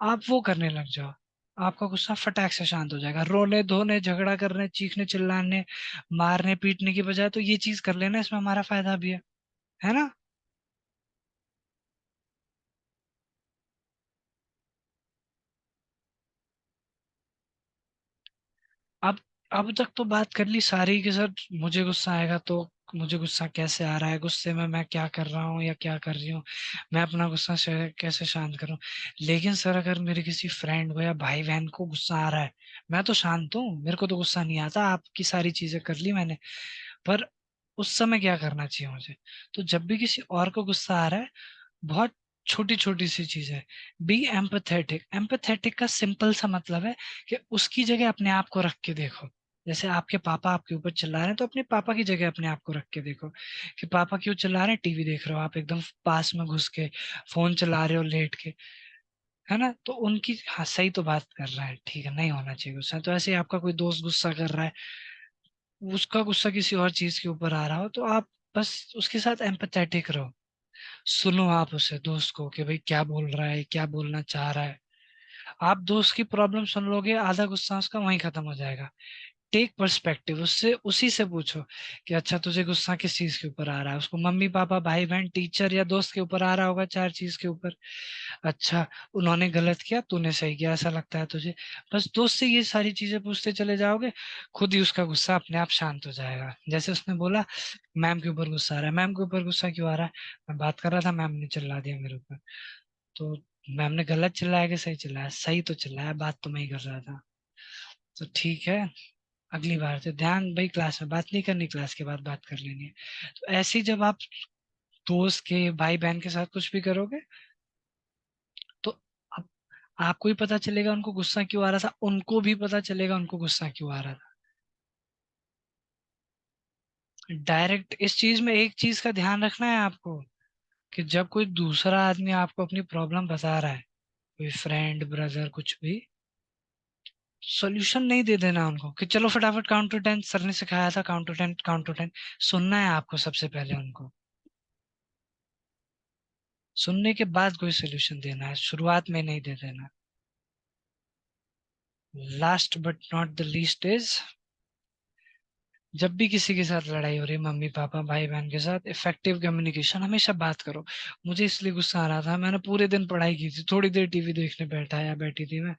आप वो करने लग जाओ। आपका गुस्सा फटाक से शांत हो जाएगा। रोने धोने, झगड़ा करने, चीखने चिल्लाने, मारने पीटने की बजाय तो ये चीज कर लेना, इसमें हमारा फायदा भी है ना। अब अब तक तो बात कर ली सारी कि सर मुझे गुस्सा आएगा तो मुझे गुस्सा कैसे आ रहा है, गुस्से में मैं क्या कर रहा हूँ या क्या कर रही हूँ, मैं अपना गुस्सा कैसे शांत करूँ। लेकिन सर अगर मेरे किसी फ्रेंड को या भाई बहन को गुस्सा आ रहा है, मैं तो शांत हूँ, मेरे को तो गुस्सा नहीं आता, आपकी सारी चीजें कर ली मैंने, पर उस समय क्या करना चाहिए मुझे। तो जब भी किसी और को गुस्सा आ रहा है, बहुत छोटी छोटी सी चीज है, बी एम्पथेटिक। एम्पथेटिक का सिंपल सा मतलब है कि उसकी जगह अपने आप को रख के देखो। जैसे आपके पापा आपके ऊपर चिल्ला रहे हैं, तो अपने पापा की जगह अपने आप को रख के देखो कि पापा क्यों चिल्ला रहे हैं। टीवी देख रहे हो आप एकदम पास में घुस के, फोन चला रहे हो लेट के, है ना। तो उनकी, हाँ सही तो बात कर रहा है, ठीक है, नहीं होना चाहिए गुस्सा। तो ऐसे ही आपका कोई दोस्त गुस्सा कर रहा है, उसका गुस्सा किसी और चीज के ऊपर आ रहा हो, तो आप बस उसके साथ एम्पथेटिक रहो। सुनो आप उसे, दोस्त को, कि भाई क्या बोल रहा है, क्या बोलना चाह रहा है। आप दोस्त की प्रॉब्लम सुन लोगे, आधा गुस्सा उसका वहीं खत्म हो जाएगा। टेक पर्सपेक्टिव, उससे उसी से पूछो कि अच्छा तुझे गुस्सा किस चीज के ऊपर आ रहा है। उसको मम्मी पापा भाई बहन टीचर या दोस्त के ऊपर आ रहा होगा 4 चीज के ऊपर। अच्छा, उन्होंने गलत किया, तूने सही किया, ऐसा लगता है तुझे। बस दोस्त से ये सारी चीजें पूछते चले जाओगे, खुद ही उसका गुस्सा अपने आप शांत हो जाएगा। जैसे उसने बोला मैम के ऊपर गुस्सा आ रहा है, मैम के ऊपर गुस्सा क्यों आ रहा है, मैं बात कर रहा था, मैम ने चिल्ला दिया मेरे ऊपर। तो मैम ने गलत चिल्लाया कि सही चिल्लाया, सही तो चिल्लाया, बात तो मैं ही कर रहा था। तो ठीक है, अगली बार से ध्यान, भाई क्लास में बात नहीं करनी, क्लास के बाद बात कर लेनी है। तो ऐसे ही जब आप दोस्त के, भाई बहन के साथ कुछ भी करोगे, तो आप, आपको ही पता चलेगा उनको गुस्सा क्यों आ रहा था, उनको भी पता चलेगा उनको गुस्सा क्यों आ रहा था। डायरेक्ट इस चीज में एक चीज का ध्यान रखना है आपको, कि जब कोई दूसरा आदमी आपको अपनी प्रॉब्लम बता रहा है, कोई फ्रेंड, ब्रदर, कुछ भी, सॉल्यूशन नहीं दे देना उनको कि चलो फटाफट काउंट टू 10, सर ने सिखाया था काउंट टू 10, काउंट टू 10। सुनना है आपको सबसे पहले उनको, सुनने के बाद कोई सोल्यूशन देना है, शुरुआत में नहीं दे देना। Last but not the least is जब भी किसी के साथ लड़ाई हो रही है, मम्मी पापा भाई बहन के साथ, इफेक्टिव कम्युनिकेशन, हमेशा बात करो। मुझे इसलिए गुस्सा आ रहा था, मैंने पूरे दिन पढ़ाई की थी, थोड़ी देर टीवी देखने बैठा या बैठी थी मैं,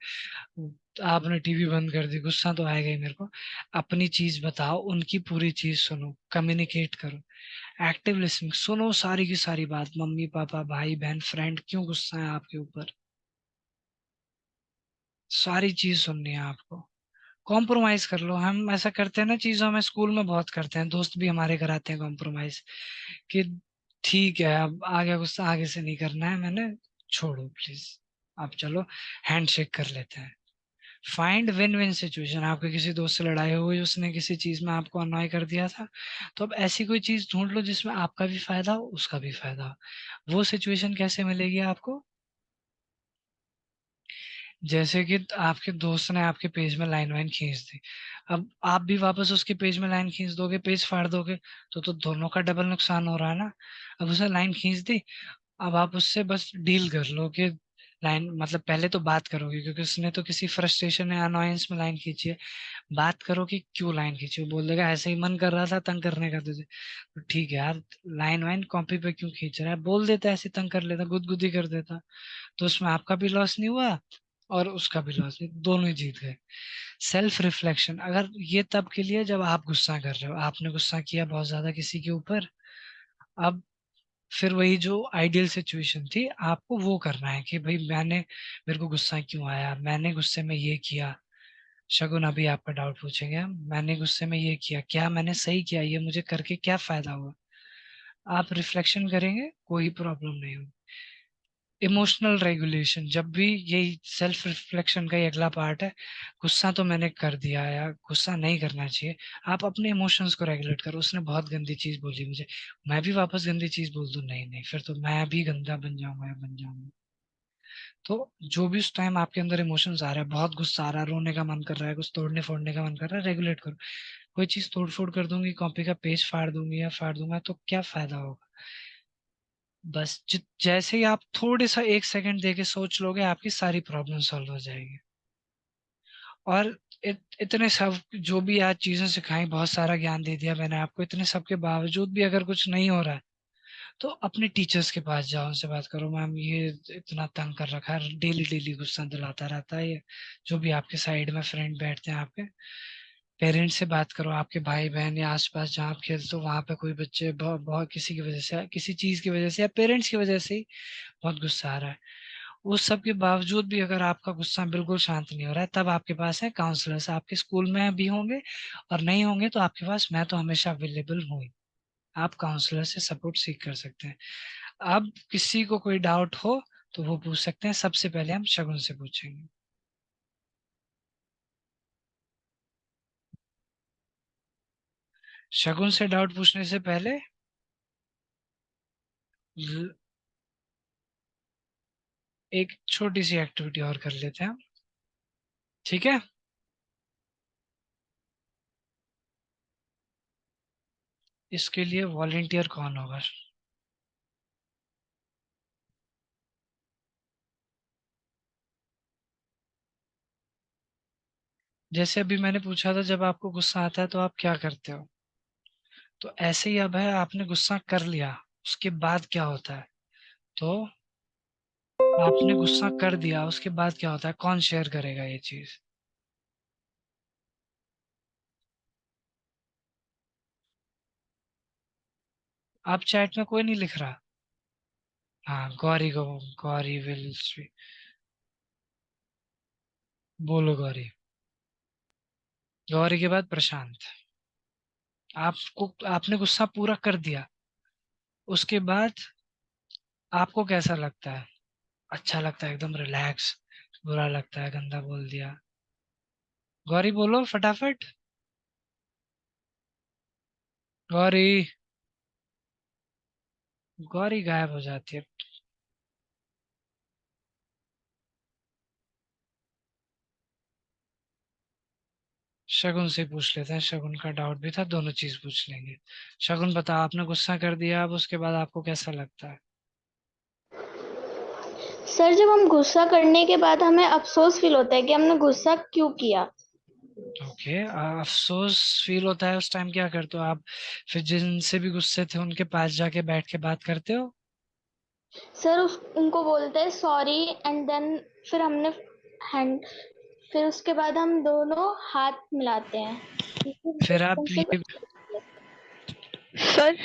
आपने टीवी बंद कर दी, गुस्सा तो आएगा ही मेरे को। अपनी चीज बताओ, उनकी पूरी चीज सुनो, कम्युनिकेट करो, एक्टिव लिसनिंग, सुनो सारी की सारी बात, मम्मी पापा भाई बहन फ्रेंड क्यों गुस्सा है आपके ऊपर, सारी चीज सुननी है आपको। कॉम्प्रोमाइज कर लो, हम ऐसा करते हैं ना चीजों में, स्कूल में बहुत करते हैं, दोस्त भी हमारे कराते हैं कॉम्प्रोमाइज, कि ठीक है अब आगे गुस्सा आगे से नहीं करना है मैंने, छोड़ो प्लीज, आप चलो हैंडशेक कर लेते हैं। फाइंड विन विन सिचुएशन, आपके किसी दोस्त से लड़ाई हो गई, उसने किसी चीज में आपको अनॉय कर दिया था, तो अब ऐसी कोई चीज ढूंढ लो जिसमें आपका भी फायदा हो उसका भी फायदा हो। वो सिचुएशन कैसे मिलेगी आपको? जैसे कि आपके दोस्त ने आपके पेज में लाइन वाइन खींच दी, अब आप भी वापस उसके पेज में लाइन खींच दोगे, पेज फाड़ दोगे, तो दोनों का डबल नुकसान हो रहा है ना। अब उसने लाइन खींच दी, अब आप उससे बस डील कर लो कि लाइन, मतलब पहले तो बात करोगे क्योंकि उसने तो किसी फ्रस्ट्रेशन या अनोयंस में लाइन खींची है, बात करो कि क्यों लाइन खींची, वो बोल देगा ऐसे ही मन कर रहा था तंग करने का तुझे, तो ठीक है यार, लाइन वाइन कॉपी पे क्यों खींच रहा है, बोल देता, ऐसे तंग कर लेता, गुदगुदी कर देता, तो उसमें आपका भी लॉस नहीं हुआ और उसका भी लॉस नहीं, दोनों ही जीत गए। सेल्फ रिफ्लेक्शन, अगर ये तब के लिए जब आप गुस्सा कर रहे हो, आपने गुस्सा किया बहुत ज्यादा किसी के ऊपर, अब फिर वही जो आइडियल सिचुएशन थी आपको वो करना है कि भाई मैंने, मेरे को गुस्सा क्यों आया, मैंने गुस्से में ये किया, शगुन अभी आपका डाउट पूछेंगे हम, मैंने गुस्से में ये किया, क्या मैंने सही किया, ये मुझे करके क्या फायदा हुआ, आप रिफ्लेक्शन करेंगे कोई प्रॉब्लम नहीं होगी। इमोशनल रेगुलेशन, जब भी यही सेल्फ रिफ्लेक्शन का ही अगला पार्ट है, गुस्सा तो मैंने कर दिया या गुस्सा नहीं करना चाहिए, आप अपने इमोशंस को रेगुलेट करो, उसने बहुत गंदी चीज बोली मुझे, मैं भी वापस गंदी चीज बोल दूं, नहीं नहीं फिर तो मैं भी गंदा बन जाऊंगा या बन जाऊंगा। तो जो भी उस टाइम आपके अंदर इमोशंस आ रहा है, बहुत गुस्सा आ रहा है, रोने का मन कर रहा है, कुछ तोड़ने फोड़ने का मन कर रहा है, रेगुलेट करो। कोई चीज तोड़ फोड़ कर दूंगी, कॉपी का पेज फाड़ दूंगी या फाड़ दूंगा, तो क्या फायदा होगा? बस जैसे ही आप थोड़े सा एक सेकंड देके सोच लोगे, आपकी सारी प्रॉब्लम सॉल्व हो जाएगी। और इतने सब जो भी आज चीजें सिखाई, बहुत सारा ज्ञान दे दिया मैंने आपको, इतने सब के बावजूद भी अगर कुछ नहीं हो रहा है, तो अपने टीचर्स के पास जाओ, उनसे बात करो, मैम ये इतना तंग कर रखा है, डेली डेली गुस्सा दिलाता रहता है ये, जो भी आपके साइड में फ्रेंड बैठते हैं आपके, पेरेंट्स से बात करो, आपके भाई बहन या आसपास जहाँ आप खेलते हो वहां पे कोई बच्चे बहुत किसी की वजह से, किसी चीज की वजह से या पेरेंट्स की वजह से ही बहुत गुस्सा आ रहा है, उस सब के बावजूद भी अगर आपका गुस्सा बिल्कुल शांत नहीं हो रहा है, तब आपके पास है काउंसलर्स, आपके स्कूल में भी होंगे, और नहीं होंगे तो आपके पास, मैं तो हमेशा अवेलेबल हूँ ही, आप काउंसलर से सपोर्ट सीख कर सकते हैं। अब किसी को कोई डाउट हो तो वो पूछ सकते हैं, सबसे पहले हम शगुन से पूछेंगे। शगुन से डाउट पूछने से पहले एक छोटी सी एक्टिविटी और कर लेते हैं, ठीक है? इसके लिए वॉलेंटियर कौन होगा? जैसे अभी मैंने पूछा था जब आपको गुस्सा आता है तो आप क्या करते हो, तो ऐसे ही अब है, आपने गुस्सा कर लिया, उसके बाद क्या होता है, तो आपने गुस्सा कर दिया उसके बाद क्या होता है, कौन शेयर करेगा ये चीज? आप चैट में कोई नहीं लिख रहा? हाँ गौरी को, गौरी विल, बोलो गौरी। गौरी के बाद प्रशांत। आपको, आपने गुस्सा पूरा कर दिया, उसके बाद आपको कैसा लगता है? अच्छा लगता है, एकदम रिलैक्स, बुरा लगता है, गंदा बोल दिया? गौरी बोलो फटाफट, गौरी। गौरी गायब हो जाती है। शगुन से पूछ लेते हैं, शगुन का डाउट भी था, दोनों चीज पूछ लेंगे। शगुन बताओ, आपने गुस्सा कर दिया, अब उसके बाद आपको कैसा लगता है? सर जब हम गुस्सा करने के बाद हमें अफसोस फील होता है कि हमने गुस्सा क्यों किया। ओके, अफसोस फील होता है उस टाइम, क्या करते हो आप? फिर जिनसे भी गुस्से थे उनके पास जाके बैठ के बात करते हो? सर उनको बोलते हैं सॉरी एंड देन फिर हमने हैंड फिर उसके बाद हम दोनों हाथ मिलाते हैं क्योंकि वो फिर आप एकदम से ये सर